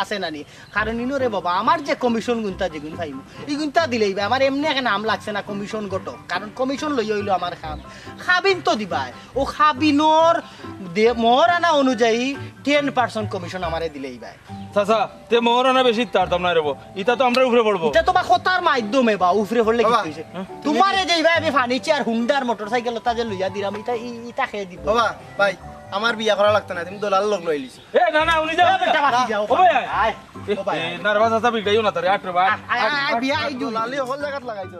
আছে নানি কারণ ইনু রে বাবা আমার যে কমিশন গুনতা যেগুন পাইমু এই গুনতা দিলেই বা আমার এমনি একটা নাম লাগছে না কমিশন গটক কারণ কমিশন লই হইলো আমার খাম খাবিন তো দিবাই ও খাবিনোর মোর আনা অনুযায়ী 10% কমিশন আমারে দিলেই ভাই চাচা তে মোহরানা বেশি তারতাম না রেবো ইটা তো আমরা উপরে পড়বো এটা তোমার কথার মাধ্যমে বা উফরে পড়লে কি বাবা, হইছে তোমারে যেই ভাই আমি ফার্নিচার হুন্ডার মোটরসাইকেল তা যে লইয়া দিলাম এটা ইটা খেয়ে দিব বাবা ভাই আমার বিয়া করা লাগতো না তুমি দলাল লোক লই লিছো এ না না উনি যাও বেটা বাকি যাও ও ভাই আয় ও ভাই নার্ভাস আছে বিগাইও না তারে আটরে ভাই আয় বিয়া আই জুল দলালি হল জায়গাত লাগাইছো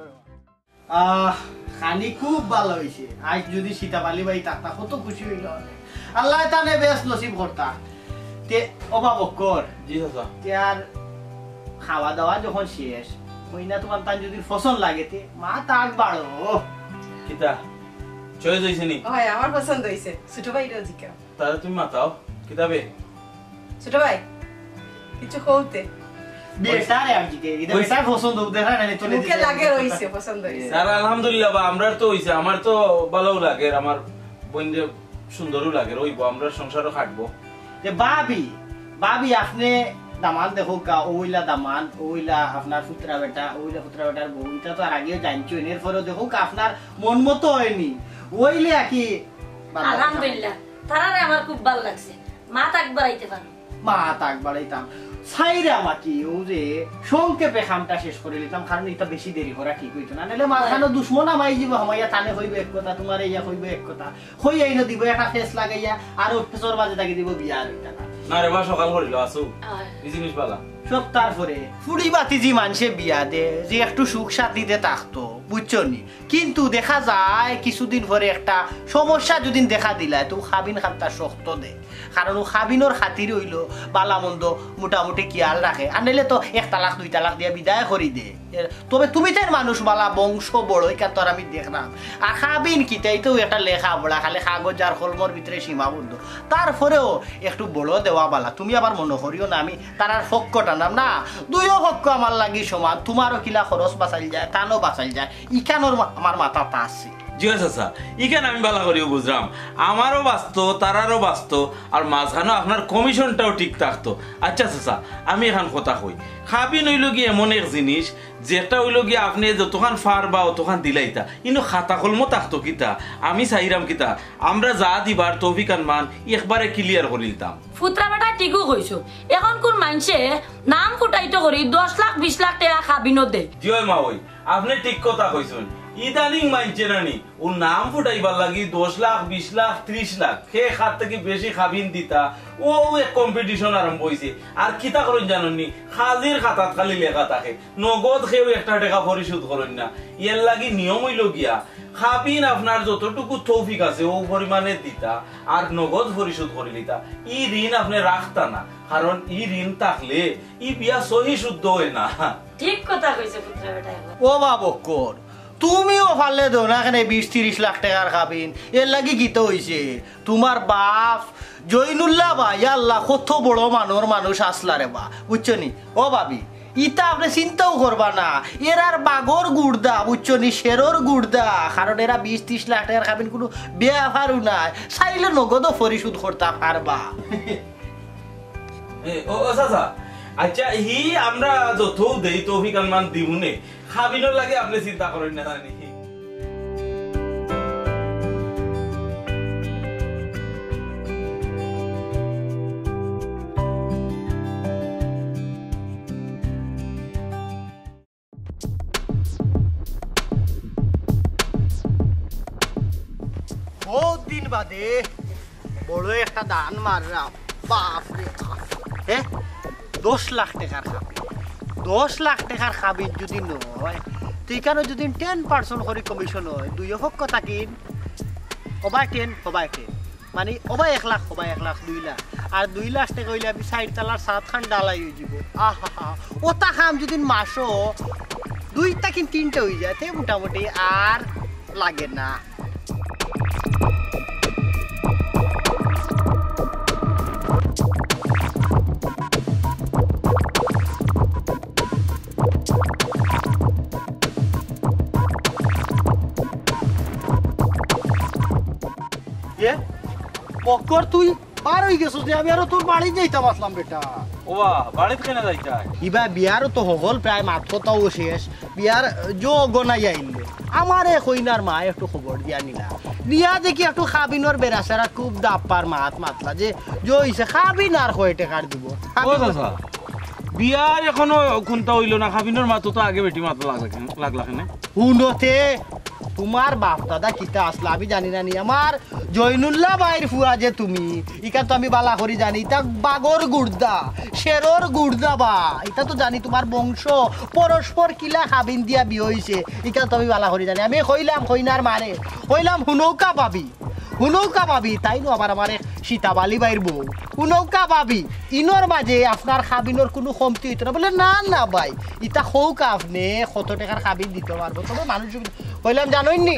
খানি খুব ভালো হইছে আজ যদি সীতাবালি ভাই তাতা কত খুশি হইল আল্লাহ তানে বেশ নসিব করতা তে অভাবকর জি চাচা তে আর খাওয়া দাওয়া যখন শেষ কইনা তোমার তান যদি পছন্দ লাগে তে মা তাক বাড়ো কিতা চয়েস হইছে নি হয় আমার পছন্দ হইছে ছোট ভাইটাও জিকা তাহলে তুমি মাতাও কিতাবে ছোট ভাই কিছু কৌতে বেটারে আর জিতে এটা বেটার পছন্দ দেখা না তো মুখে লাগে রইছে পছন্দ হইছে আর আলহামদুলিল্লাহ বা আমরার তো হইছে আমার তো ভালোও লাগে আমার বন্ধে সুন্দরও লাগে রইবো আমরা সংসারও খাটবো যে ভাবি আপনি দামান দেখো কা ওইলা দামান ওইলা আপনার পুত্রা বেটা ওইলা পুত্রা বেটার বউ এটা তো আর আগেও জানছো এর পরেও দেখো আপনার মন মতো হয়নি ওইলে কি আলহামদুলিল্লাহ তারারে আমার খুব ভালো লাগছে মা তাক বাড়াইতে পারো মা তাক বাড়াইতাম সাইরে আমাকে ও যে সংক্ষেপে খামটা শেষ করে নিতাম কারণ এটা বেশি দেরি করা ঠিক হইতো না নাহলে মাঝখানে দুশ্মন আমাই যাব হামাইয়া টানে হইবে এক কথা তোমার ইয়া হইবে এক কথা হই আইনো দিব একটা ফেস লাগাইয়া আর ওর ফেসর মাঝে তাকে দিব বিয়া আর হইতা না না রে বা সকাল করিল আসো আয়। এই জিনিস পালা সব তারপরে ফুড়ি বাতি যে মানুষে বিয়া দে যে একটু সুখ শান্তিতে থাকতো বুঝছো নি কিন্তু দেখা যায় কিছুদিন পরে একটা সমস্যা যদি দেখা দিলা তো খাবিন খাতা শক্ত দে কারণ ও খাবিনোর খাতির হইল বালা মন্দ মোটামুটি খেয়াল রাখে আনলে তো 1 তালাক 2 তালাক দিয়া বিদায় করি দে তবে তুমি তাই মানুষ বালা বংশ বড় ইকা তোর আমি দেখলাম আর খাবিন কিতাই তো একটা লেখা বড়া খালি কাগজ আর কলমর ভিতরে সীমাবদ্ধ তারপরেও একটু বড় দেওয়া বালা তুমি আবার মনে করিও না আমি তার আর ফক্কটা নাম না দুইও ফক্ক আমার লাগি সমান তোমারও কিলা খরচ বাঁচাইল যায় তানও বাঁচাইল যায় ইকানোর আমার মাথাটা আছে জিও চাচা ইখানে আমি ভালো করিও বুঝলাম আমারও বাঁচতো তারারও বাঁচতো আর মাঝখানেও আপনার কমিশনটাও ঠিক থাকতো আচ্ছা চাচা আমি এখন কথা কই খাবি নইল গিয়ে এমন এক জিনিস যেটা হইল গিয়ে আপনি যতখান ফার বা অতখান দিলাইতা কিন্তু খাতা কলমো থাকতো কিতা আমি চাইরাম কিতা আমরা যা দিবার তৌফিকান মান একবারে ক্লিয়ার করিলতাম ফুতরা বেটা ঠিকও কইছো এখন কোন মানুষে নাম ফুটাইতে করি 10 লাখ 20 লাখ টাকা খাবিনো দে জিও মা ওই আপনি ঠিক কথা কইছেন ইদানিং মানছে নানি ও নাম ফুটাইবার লাগি 10 লাখ 20 লাখ 30 লাখ কে খাত থেকে বেশি খাবিন দিতা ও এক কম্পিটিশন আরম্ভ হইছে আর কিতা করেন জানেননি হাজির খাতাত খালি লেখা থাকে নগদ খেও 1 টাকা পরিশোধ করেন না এর লাগি নিয়ম হইল গিয়া খাবিন আপনার যতটুকু তৌফিক আছে ও পরিমাণে দিতা আর নগদ পরিশোধ করে লিতা ই ঋণ আপনি রাখতা না কারণ ই ঋণ থাকলে ই বিয়া সহি শুদ্ধ হয় না ঠিক কথা কইছে ফুতরা বেটা একবার ও বাবকর তুমিও ফালে দো না এখানে 20-30 লাখ টাকার খাবিন এর লাগি গীত হইছে তোমার বাপ জৈনুল্লাহ ভাই আল্লাহ কত বড় মানুষ আসলা রে বা বুঝছো নি ও ভাবি ইটা আপনি চিন্তাও করবা না এর আর বাগর গুড়দা বুঝছো নি শেরর গুড়দা কারণ এরা 20-30 লাখ টাকার খাবিন কোনো ব্যাপারও নাই চাইলে নগদও পরিশোধ করতে পারবা ও চাচা আচ্ছা হি আমরা যত দেই তৌফিক মান দিবনে খাবিনোর লাগে আপনি চিন্তা করেন না জানি বহুত দিন বাদে বড় একটা দান মারলাম বাপরে বাপ হ্যাঁ 10 লাখ টাকার খাবি 10 লাখ টাকার খাবি যদি নয় তুই কেন যদি 10% করে কমিশন হয় 2 পক্ষ থাকিন সবাই 10 সবাই 10 মানে সবাই 1 লাখ সবাই 1 লাখ 2 লাখ আর 2 লাখ টাকা হইলে আমি 4 তালার 7 খান ডালাই হয়ে যাব আহা ওটা খাম যদি মাসও 2 তাকিন 3টা হয়ে যায় তে মোটামুটি আর লাগে না এ পকর তুই পার হয়ে গেছিস যে আমি আরো তোর বাড়ি যাইতাম আসলাম বেটা ওয়া বাড়িতে কেন যাইতা ইবা বিয়ারও তো হগল প্রায় মাত্রটাও শেষ বিয়ার গনাই আইলে আমারে কইনার মা একটু খবর দিয়া নিলা দিয়া দেখি একটু খাবিনর বেড়াসারা খুব দাপ্পার মাতলা যে জইছে খাবিন আর কয় টাকার দিব ও চাচা বিয়ার এখনো কোনটা হইল না খাবিনোর মাতো তো আগে বেটি মাতো লাগলা কেন উন্নতে তোমার বাপ দাদা কিতা আসলা আমি জানি না নি আমার জৈনুল্লাহ ভাইয়ের ফুয়া যে তুমি ইকা তো আমি বালা করি জানি ইটা বাগর গুর্দা শেরর গুর্দা বা এটা তো জানি তোমার বংশ পরস্পর কিলা খাবিন দিয়া বিয়ে হইছে ইকা তো আমি বালা করি জানি আমি কইলাম কইনার মারে কইলাম হুনৌকা পাবি তাই নো আবার আমার সীতাবালি বাইর বউ হুনৌকা পাবি ইনর মাঝে আপনার খাবিনর কোনো কমতি হইতো না বলে না ভাই ইটা হৌকা আপনি কত টাকার খাবিন দিতে পারবো তবে মানুষ কইলাম জানোই নি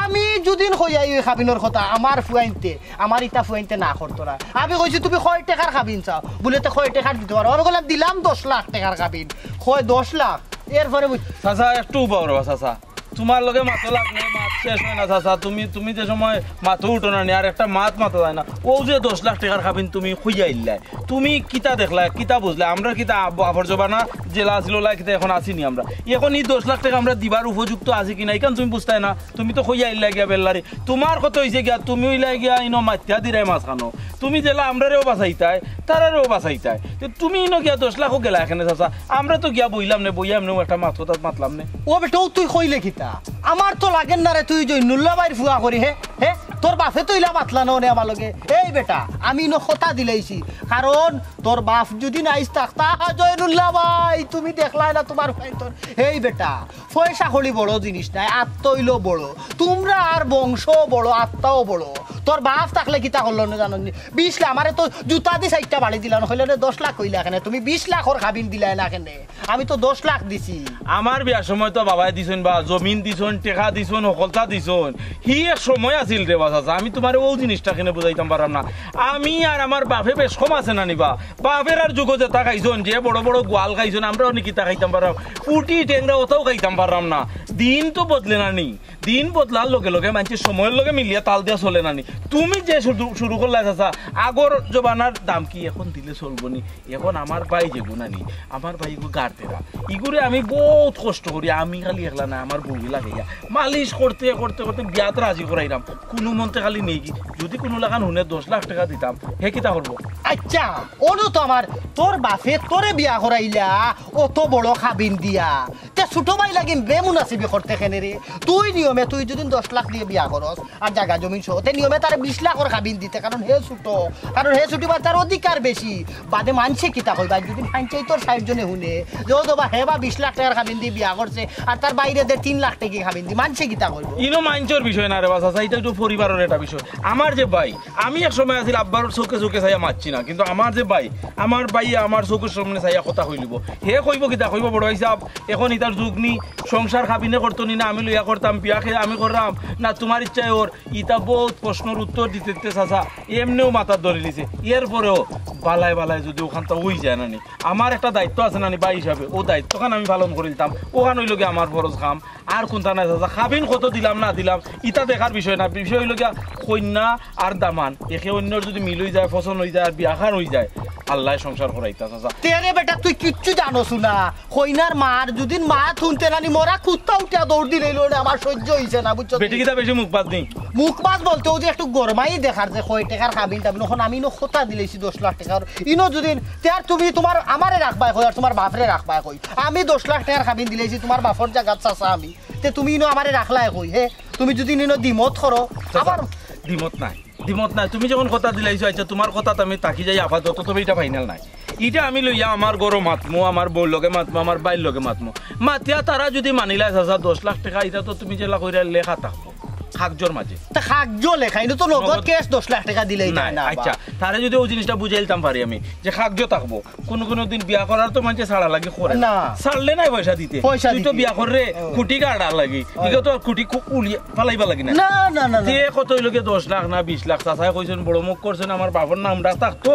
আমি যদিন কইয়াই ওই খাবিনর কথা আমার ফুয়াইনতে আমার ইটা ফুয়াইনতে না করতো না আমি কইছি তুমি কয় টাকার খাবিন চাও বলে তো কয় টাকার দিতে পারো আমি বললাম দিলাম 10 লাখ টাকার খাবিন কয় 10 লাখ এরপরে চাচা একটু উপাও চাচা তোমার লগে মাথা লাগলে মাছ শেষ হয় না চাচা তুমি যে সময় মাথা উঠো না আর একটা মাথা যায় না ও যে 10 লাখ টাকার খাবিন তুমি খুঁজে আইলাই তুমি কিতা দেখলা কিতা বুঝলে আমরা কিতা আবর জবা না জেলা আসিল কিতা এখন আসিনি আমরা এখন এই 10 লাখ টাকা আমরা দিবার উপযুক্ত আছে কিনা এখান তুমি বুঝতাই না তুমি তো খুঁজে আইলা গিয়া বেল্লারি তোমার কত হয়েছে গিয়া তুমি ওইলাই গিয়া ইনো মাথা দিরাই মাছ খানো তুমি জেলা আমরারেও বাঁচাইতাই তারারেও বাঁচাইতাই তুমি ইনো গিয়া 10 লাখও গেলা এখানে চাচা আমরা তো গিয়া বইলাম নে বইয়া এমনি একটা মাথা মাতলাম নে ও বেটাও তুই কইলে কিতা আমার তো লাগেন না রে তুই জৈনুল্লাহ ভাইয়ের ফুয়া করি হে তোর বাপে তো ইলা বাতলা নে আমার লগে এই বেটা আমি ইনো কথা দিলাইছি কারণ তোর বাপ যদি নাইস থাকতা জৈনুল্লাহ ভাই তুমি দেখলাই না তোমার ভাই তোর এই বেটা পয়সা হলি বড় জিনিস নাই আত্মইল বড় তোমরা আর বংশ বড় আত্মাও বড় তোর বাপ থাকলে কিতা করলো না জানো 20 লাখ আমারে তো জুতা দি 4টা বাড়ি দিলাম হইলে 10 লাখ কইলা কেন তুমি 20 লাখর খাবিন দিলাই না কেন আমি তো 10 লাখ দিছি আমার বিয়ার সময় তো বাবাই দিছেন বা জমিন দিছেন টেকা দিছেন সকলতা দিছেন হি এক সময় আছিল রে বাচ্চা আমি তোমার ও জিনিসটা কেন বুঝাইতাম পারলাম না আমি আর আমার বাপে বেশ কম আছে না নিবা বাপের আর যুগ যেটা খাইছেন যে বড় বড় গোয়াল খাইছেন আমরা অনেক কিতা খাইতাম পারলাম পুটি টেংরা ওটাও খাইতাম পারলাম না দিন তো বদলে না নি দিন বদলার লগে লগে মানুষের সময়ের লগে মিলিয়ে তাল দিয়া চলে না নি তুমি যে শুরু করলে চাচা আগর জবানার দাম কি এখন দিলে চলবো নি এখন আমার ভাই যে গুণানি আমার ভাই গাড়তেরা ইগুরে আমি বহুত কষ্ট করি আমি খালি একলা না আমার বউ লাগাইয়া মালিশ করতে করতে করতে বিয়াত রাজি করাইলাম কোনো মন্তে খালি নেই কি যদি কোনো লাগান হুনে 10 লাখ টাকা দিতাম হে কিতা করবো আচ্ছা ওনো তো আমার তোর বাপে তোরে বিয়া করাইলা অত বড় খাবিন দিয়া তে ছোট ভাই লাগি বেমুনাসিবি করতে কেনে রে তুই নিয়মে তুই যদি 10 লাখ দিয়ে বিয়া করস আর জায়গা জমিন সহ তে নিয়মে তার 20 লাখর খাবিন দিতে কারণ হে ছোট বা তার অধিকার বেশি বাদে মানছে কিতা কইবা যদি ফাইনচাই তোর 60 জনে হুনে যে বা হে বা 20 লাখ টাকার খাবিন দিয়ে বিয়া করছে আর তার বাইরে 3 লাখ টাকা খাবিন দি মানছে কিতা করবো ইনো মাইনচর বিষয় না রে বাসা এটা একটু পরিবারের একটা বিষয় আমার যে ভাই আমি এক সময় আছিল আব্বার চোখে চাইয়া মারছি না কিন্তু আমার যে ভাই আমার চোখের সামনে চাইয়া কথা কইলিব হে কইব কিতা কইব বড় হিসাব এখন ইতার যুগ নি সংসার খাবিনে করতো নি না আমি লইয়া করতাম বিয়া খেয়ে আমি করলাম না তোমার ইচ্ছায় ওর ইতা বহুত প্রশ্নের উত্তর দিতে চাচা এমনিও মাথার ধরে নিছে এরপরেও বালায় যদি ওখানটা ওই যায় না নি আমার একটা দায়িত্ব আছে না নি ভাই হিসাবে ও দায়িত্বখান আমি পালন করে দিতাম ওখান হইল গিয়ে আমার ফরজ খাম আর কোনটা নাই চাচা খাবিন কত দিলাম না দিলাম ইটা দেখার বিষয় না বিষয় হইল গিয়া কন্যা আর দামান একে অন্যর যদি মিল হয়ে যায় পছন্দ হয়ে যায় আর বিয়াখান হয়ে যায় আল্লাহ সংসার করাইতা চাচা তেরে বেটা তুই কিচ্ছু জানোস না কইনার মার যদি মা থুনতে নানি মোরা কুত্তা উঠিয়া দৌড় দিলে আমার সহ্য হইছে না বুঝছো বেটি কিতা বেশি মুখবাদ নেই মুখবাজ বলতেও যে একটু গরমাই দেখার যে কয় টাকার খাবিন টাবিন এখন আমি খোতা দিলেছি 10 লাখ টাকার ইনো যদি তার তুমি তোমার আমারে রাখবাই কই আর তোমার বাপরে রাখবাই কই আমি 10 লাখ টাকার খাবিন দিলেছি তোমার বাপর জায়গা চাচা আমি তে তুমি ইনো আমারে রাখলাই কই হে তুমি যদি ইনো দিমত করো আবার দিমত নাই তুমি যখন কথা দিলাইছো আচ্ছা তোমার কথা আমি তাকি যাই আপাতত তবে এটা ফাইনাল নাই এটা আমি লইয়া আমার গরো মাতমো আমার বউর লগে মাতমো আমার বাইর লগে মাতমো মাতিয়া তারা যদি মানিলাই চাচা 10 লাখ টাকা এটা তো তুমি যেলা কইরা লেখা থাকবো খাকজোর মাঝে তা খাকজো লেখা ইনো তো নগদ কেস 10 লাখ টাকা দিলেই না আচ্ছা তারে যদি ওই জিনিসটা বুঝাইতাম পারি আমি যে খাকজো থাকবো কোনো দিন বিয়া করার তো মানুষ ছাড়া লাগে করে না ছাড়লে নাই পয়সা দিতে তুই তো বিয়া করে খুঁটি কাটা লাগি এদিকে তো খুঁটি উলিয়ে পালাইবা লাগি না কত হইলকে 10 লাখ না 20 লাখ চাচা কইছেন বড় মুখ করছেন আমার বাবার নামটা থাকতো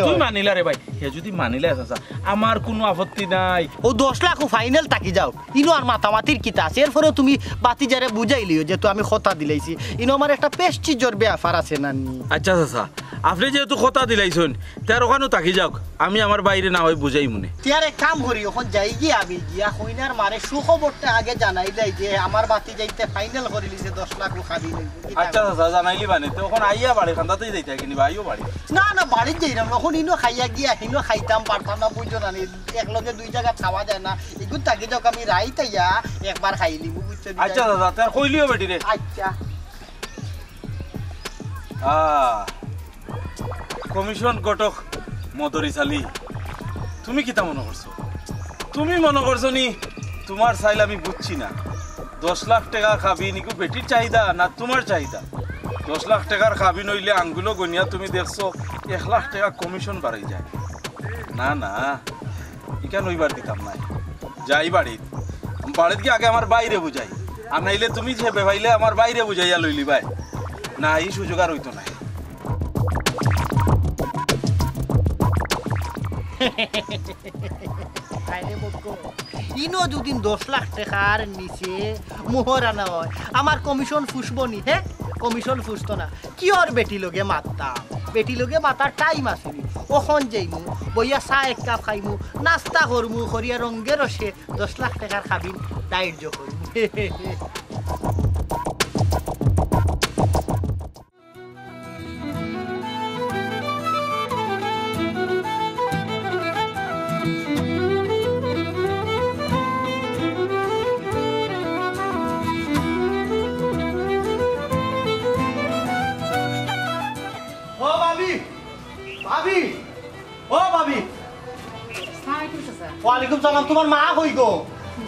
তুই মানিলা রে ভাই হে যদি মানিলে চাচা আমার কোনো আপত্তি নাই ও 10 লাখ ফাইনাল তাকি যাও ইনো আর মাতামাতির কিতা আছে এরপরে তুমি বাতি যারে বুঝাইলিও যে তো আমি কথা দিলাইছি ইনো আমার একটা পেস্টিজর ব্যাপার আছে নানি আচ্ছা চাচা আপনি যেহেতু কথা দিলাইছেন তার ওখানেও তাকি যাওক আমি আমার বাইরে না হয় বুঝাই মনে তিয়ার এক কাম করি এখন যাই গিয়ে আমি গিয়া কইনার মারে সুখবরটা আগে জানাই দেয় যে আমার বাতি যাইতে ফাইনাল করে লিছে 10 লাখ খাবি আচ্ছা চাচা জানাইলি মানে তো ওখানে আইয়া বাড়ি খান্দাতেই যাইতে কিনি আইও বাড়ি না না বাড়ির যাইলাম এখন ইনো খাইয়া গিয়া হিনো খাইতাম পারতাম না বুঝছো না একলগে দুই জায়গা খাওয়া যায় না এগুলো তাকে যাক আমি রাইতাইয়া একবার খাই নিব বুঝছো আচ্ছা দাদা তার কইলিও বেটি রে আচ্ছা কমিশন কটক মদরিস আলী তুমি কিতা মনে করছো তুমি মনে করছো নি তোমার চাইলে আমি বুঝছি না 10 লাখ টাকা খাবি নিকু বেটির চাহিদা না তোমার চাহিদা 10 লাখ টাকার খাবি নইলে আঙ্গুলো গনিয়া তুমি দেখছো 1 লাখ টাকা কমিশন বাড়াই যায় না না ইকা নইবার দিতাম নাই যাই বাড়িত বাড়িত কি আগে আমার বাইরে বুঝাই আর নাইলে তুমি যে ভাইলে আমার বাইরে বুঝাইয়া লইলি ভাই না এই সুযোগ আর হইতো না ইনো যদি 10 লাখ টাকার নিচে মোহরানা হয় আমার কমিশন ফুসবো নি হ্যাঁ কমিশন ফুসতো না কি ওর বেটি লগে মারতাম বেটি লগে মাতার টাইম আসেনি ওখন যাইমু বইয়া চা এক কাপ খাইমু নাস্তা করমু করিয়া রঙ্গে রসে 10 লাখ টাকার খাবিন দায়িত্ব করমু ও ভাবি ভাবি ও ভাবি সালামালাইকুম চাচা। ওয়ালাইকুম সালাম তোমার মা কই গো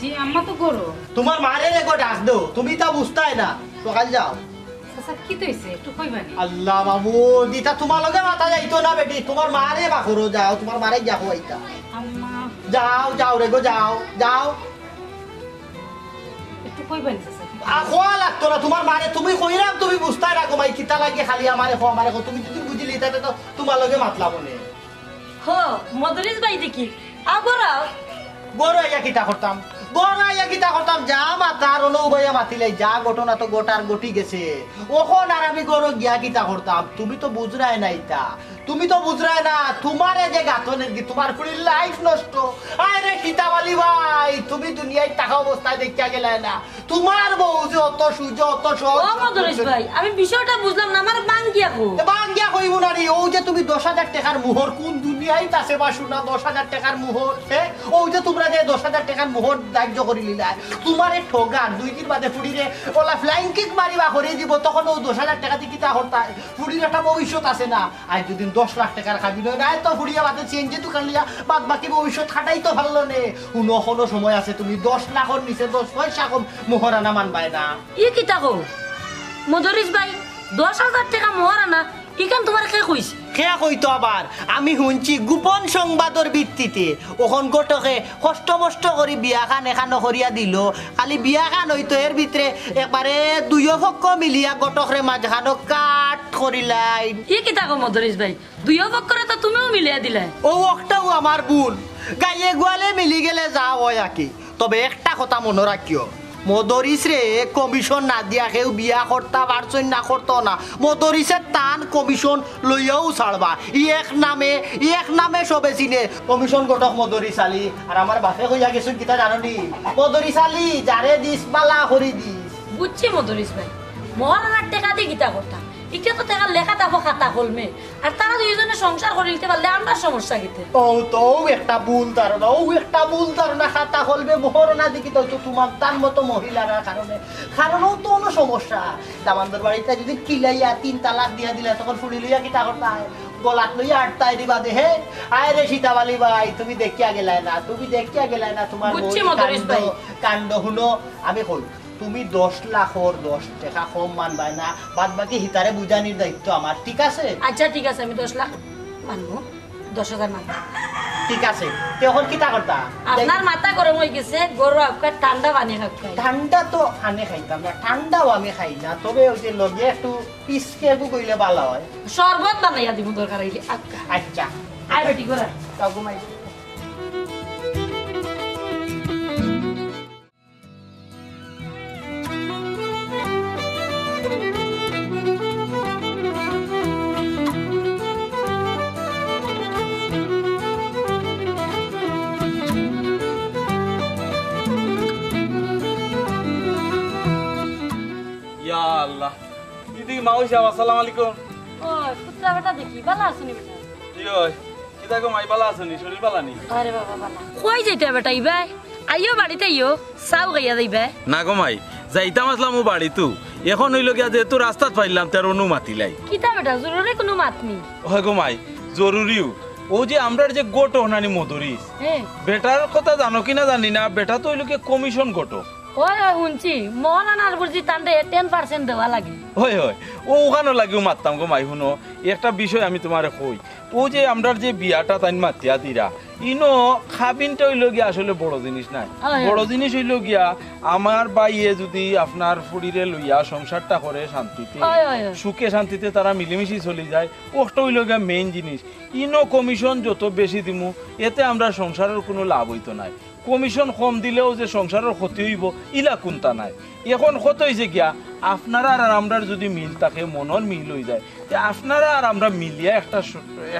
জি আম্মা তো করো তোমার মারে রেগো ডাক দো তুমি তা বুঝতাই না সকাল যাও চাচা কি তৈছে একটু কইবানি আল্লাহ বাবু দিতা তোমার লগে মাথা যাইতো না বেটি তোমার মারে বাকরো যাও তোমার মারে যাও আইতা আম্মা যাও যাও রেগো যাও যাও একটু কইবানি চাচা কি খোয়া লাগতো না তোমার মারে তুমি কইরাম তুমি বুঝতাই না মাই কিতা লাগে খালি আমারে খো আমারে খো তুমি যদি বুঝিলি তাতে তো তোমার লগে মাতলাম নে হো মদরিস ভাই দেখি আগরাও বড় আইয়া কিতা করতাম বড় আইয়া কিতা করতাম যা মাতার হলো উভয়া মাতিলে যা ঘটনা তো গোটার গটি গেছে ওখন আর আমি গরো গিয়া কিতা করতাম তুমি তো বুঝরাই না ইতা তুমি তো বুঝরাই না তোমারে যে গাতনের কি তোমার পুরি লাইফ নষ্ট আরে কিতাবালি ভাই তুমি দুনিয়ায় টাকা অবস্থায় দেখিয়া গেলে না তোমার বউ যে অত সুজ অত ও সহজ মদরিস ভাই আমি বিষয়টা বুঝলাম না আমার বাঙ্গিয়া কো বাঙ্গিয়া কইব না রে ও যে তুমি 10,000 টাকার মোহর কোন দুনিয়ায় তাছে বাসু না 10,000 টাকার মোহর হ্যাঁ ও যে তোমরা যে 10,000 টাকার মোহর দাহ্য করি লিলা তোমারে ঠগার 2 দিন বাদে ফুড়িরে ওলা ফ্লাইং কিক মারিবা করে দিব তখন ও 10,000 টাকা দিয়ে কিতা করতা ফুড়ির একটা ভবিষ্যৎ আছে না আর যদি 10 লাখ টাকার খাবি না তো ফুড়িয়া বাদে চেঞ্জে দোকান লিয়া বাদ বাকি ভবিষ্যৎ খাটাই তো ভালো নে কোনো সময় আছে তুমি 10 লাখের নিচে 10 পয়সা কম মোহরানা মানবাই না ই কিতা কো মদরিস ভাই 10,000 টাকা মোহরানা ইকান তোমার কে কইছে খেয়া কইতো আবার আমি শুনছি গোপন সংবাদর ভিত্তিতে ওখন গোটকে কষ্ট মষ্ট করে বিয়াখান এখানো করিয়া দিল খালি বিয়াখান হইতো এর ভিতরে একবারে 2 পক্ষ মিলিয়া গোটকরে মাঝখানো কাট করিলাই ই কিতা কো মদরিস ভাই দুইও পক্ষরে তো তুমিও মিলিয়ে দিলে ও একটাও আমার ভুল গাইয়ে গোয়ালে মিলি গেলে যা হয় আর কি তবে একটা কথা মনে রাখিও মদরিস রে কমিশন না দিয়া কেউ বিয়া করতা পারছই না করতো না মদরিসের টান কমিশন লইয়াও ছাড়বা এক নামে সবে চিনে কমিশন গটক মদরিস আলী আর আমার বাপে কইয়া গেছুন কিতা জানি মদরিস আলী যারে দিস বালা করি দিস বুঝছি মদরিস ভাই মোহরানার টাকা দিয়ে কিতা করতাম ইটা তো টাকা লেখা তাবো খাতা কলমে আর তারা দুইজনে সংসার করে নিতে পারলে আমরা সমস্যা কিতে ও তো একটা ভুল ধারণা খাতা হলবে মোহরনা দিকে তো তোমার তার মতো মহিলারা কারণেও তো কোনো সমস্যা দামানদের বাড়িতে যদি কিলাইয়া 3 তালাক দিয়া দিলে তখন ফুড়ি লইয়া কিতা করতা গলাত লইয়া আটতাই দিবা দে হে আয় রে সীতাবালি ভাই তুমি দেখিয়া গেলাই না তোমার বুঝছি মদরিস ভাই। কাণ্ড হুনো আমি কই তুমি 10 লাখর 10 টাকা কম মানবাই না বাদ বাকি হিতারে বুঝানির দায়িত্ব আমার ঠিক আছে আচ্ছা ঠিক আছে আমি 10 লাখ মানবো 10,000 মানবো ঠিক আছে তখন কিতা করতা আপনার মাথা গরম হয়ে গেছে গরু আপনার ঠান্ডা পানি খাই ঠান্ডা তো আনে খাইতাম না ঠান্ডাও আমি খাই না তবে ওই যে লগে একটু পিসকে একটু কইলে ভালো হয় শরবত বানাইয়া দিব দরকার হইলে আচ্ছা আয় বেটি করে তাও ঘুমাই ইয়া আল্লাহ দিদি মাউই সাহেব আসসালামু আলাইকুম ও পুত্রা বেটা দেখি ভালো আছেনি বেটা ইয়ো কিদা গো মাই বালা আছেনি শরীর বালা নি আরে বাবা ভালো কই যাইতে বেটা ইবাই আইও বাড়িতে আইও সাউ গাইয়া দিবে না গো মাই যাইতাম আসলাম ও বাড়ি তু এখন হইল গিয়া যেহেতু রাস্তাত পাইলাম তার অনুমতি লাই কিতা বেটা জরুরি কোনো মাত নেই হয় গো মাই জরুরিও ও যে আমরার যে গোট হনানি মধুরিস হ্যাঁ বেটার কথা জানো কিনা জানি না বেটা তো হইল গিয়া কমিশন গোটো ওই ওই শুনছি মন আনার বুঝি তান্ডে 10% দেওয়া লাগে হয় হয় ও ওখানে লাগিও মারতাম গো মাই শুনো একটা বিষয় আমি তোমারে কই ও যে আমরার যে বিয়াটা তাই মাতিয়া দিরা ইনো খাবিনটা হইল গিয়া আসলে বড় জিনিস নাই বড় জিনিস হইল গিয়া আমার বাইয়ে যদি আপনার ফুড়িরে লইয়া সংসারটা করে শান্তিতে সুখে শান্তিতে তারা মিলেমিশি চলে যায় ওটা হইল গিয়া মেইন জিনিস ইনো কমিশন যত বেশি দিমু এতে আমরা সংসারের কোনো লাভ হইতো নাই কমিশন কম দিলেও যে সংসারের ক্ষতি হইব ইলা কোনটা নাই এখন কত হয়েছে গিয়া আপনারা আর আমরা যদি মিল থাকে মনের মিল হয়ে যায় আপনারা আর আমরা মিলিয়া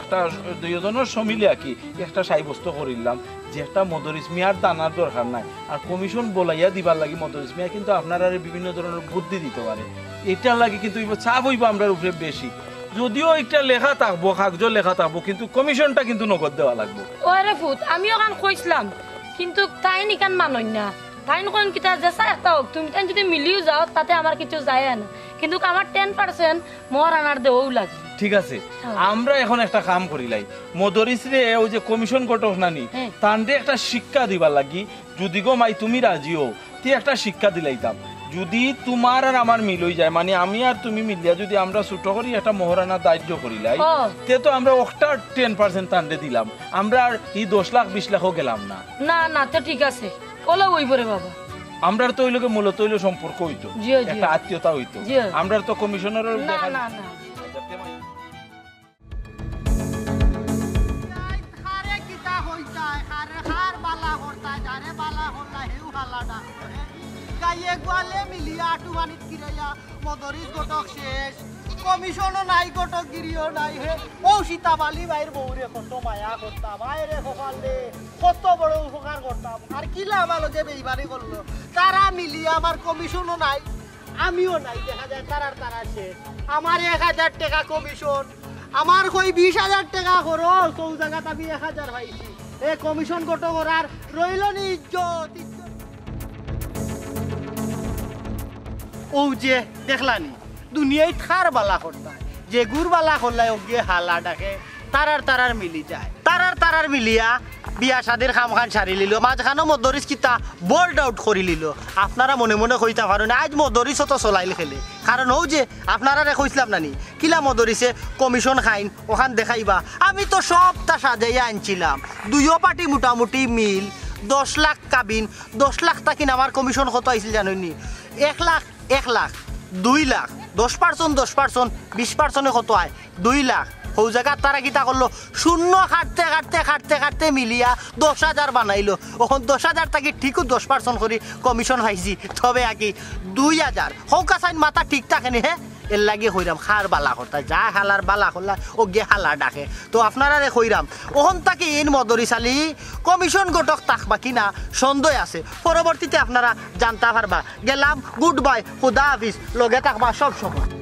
একটা দুইজনের সমিলিয়া কি একটা সাব্যস্ত করিলাম যে একটা মদরিস মিয়ার দানার দরকার নাই আর কমিশন বলাইয়া দিবার লাগি মদরিস মিয়া কিন্তু আপনারা বিভিন্ন ধরনের বুদ্ধি দিতে পারে এটার লাগে কিন্তু চাপ হইব আমরা উপরে বেশি যদিও একটা লেখা থাকবো কাগজ লেখা থাকবো কিন্তু কমিশনটা কিন্তু নগদ দেওয়া লাগবে ওরে ফুট আমিও কান কইছিলাম কিন্তু তাই নিকান মানই না তাই কোন কিতা যেসা একটা হোক তুমি তাই যদি মিলিও যাও তাতে আমার কিছু যায় না কিন্তু আমার 10% মোর আনার দেও লাগে ঠিক আছে আমরা এখন একটা কাম করিলাই মদরিস রে ওই যে কমিশন গঠক নানি তান্ডে একটা শিক্ষা দিবার লাগি যদি গো মাই তুমি রাজিও তে একটা শিক্ষা দিলাইতাম যদি তোমার আর আমার মিল হয়ে যায় মানে আমি আর তুমি মিলিয়া যদি আমরা ছোট করি একটা মহারানা দায়িত্ব করিলাই তে তো আমরা ওটা 10% তান্ডে দিলাম আমরা আর এই 10 লাখ 20 লাখও গেলাম না না না তো ঠিক আছে ওলা ওইবরে বাবা আমরা তো ওই লোকে মূলত হইলো সম্পর্ক হইতো একটা আত্মীয়তা হইতো আমরা তো কমিশনের না না না কমিশনও নাই গটক গিরিও নাই হে ও সীতাবালি ভাইয়ের বউরে কত মায়া করতাম ভাইরে সকালে কত বড় উপকার করতাম আর কিলা আমার যে বেইবারি করলো তারা মিলিয়ে আমার কমিশনও নাই আমিও নাই দেখা যায় তারা শেষ আমার 1000 টাকা কমিশন আমার কই 20000 টাকা খরচ কোন জায়গাত আমি 1000 পাইছি এ কমিশন গটো করার রইল নি ইজ্জত ও যে দেখলানি দুনিয়ায় থার বালা করতা যে গুর বালা করলাই ওকে হালা ডাকে তারার মিলি যায় তারার মিলিয়া বিয়া শাদির খাম খান সারি লিল মাঝখানো মদরিস কিতা বোল্ড আউট করি লিল আপনারা মনে মনে কইতা পারেন আজ মদরিস তো চলাইল খেলে কারণ ও যে আপনারা কইছিলাম নানি কিলা মদরিসে কমিশন খাইন ওখান দেখাইবা আমি তো সবটা সাজাইয়া আনছিলাম দুইও পার্টি মোটামুটি মিল 10 লাখ কাবিন 10 লাখ টাকিন আমার কমিশন কত আইছিল জানেননি 1 লাখ 2 লাখ 10% 20% কত হয় 2 লাখ ও জায়গা তারা কিতা করলো শূন্য কাটতে মিলিয়া 10,000 বানাইলো এখন 10,000 টাকি ঠিকও 10% করে কমিশন পাইছি তবে আকি 2,000 হৌকা সাইন মাথা ঠিক থাকেনি হ্যাঁ এর লাগে হইরাম খার বালা করতা যা হালার বালা করলা ও গে হালা ডাকে তো আপনারা কইরাম ওখান তাকে ইন মদরিসালি কমিশন গটক থাকবা কিনা সন্দেহ আছে পরবর্তীতে আপনারা জানতে পারবা গেলাম গুড বাই খুদা হাফিজ লগে থাকবা সব সময়।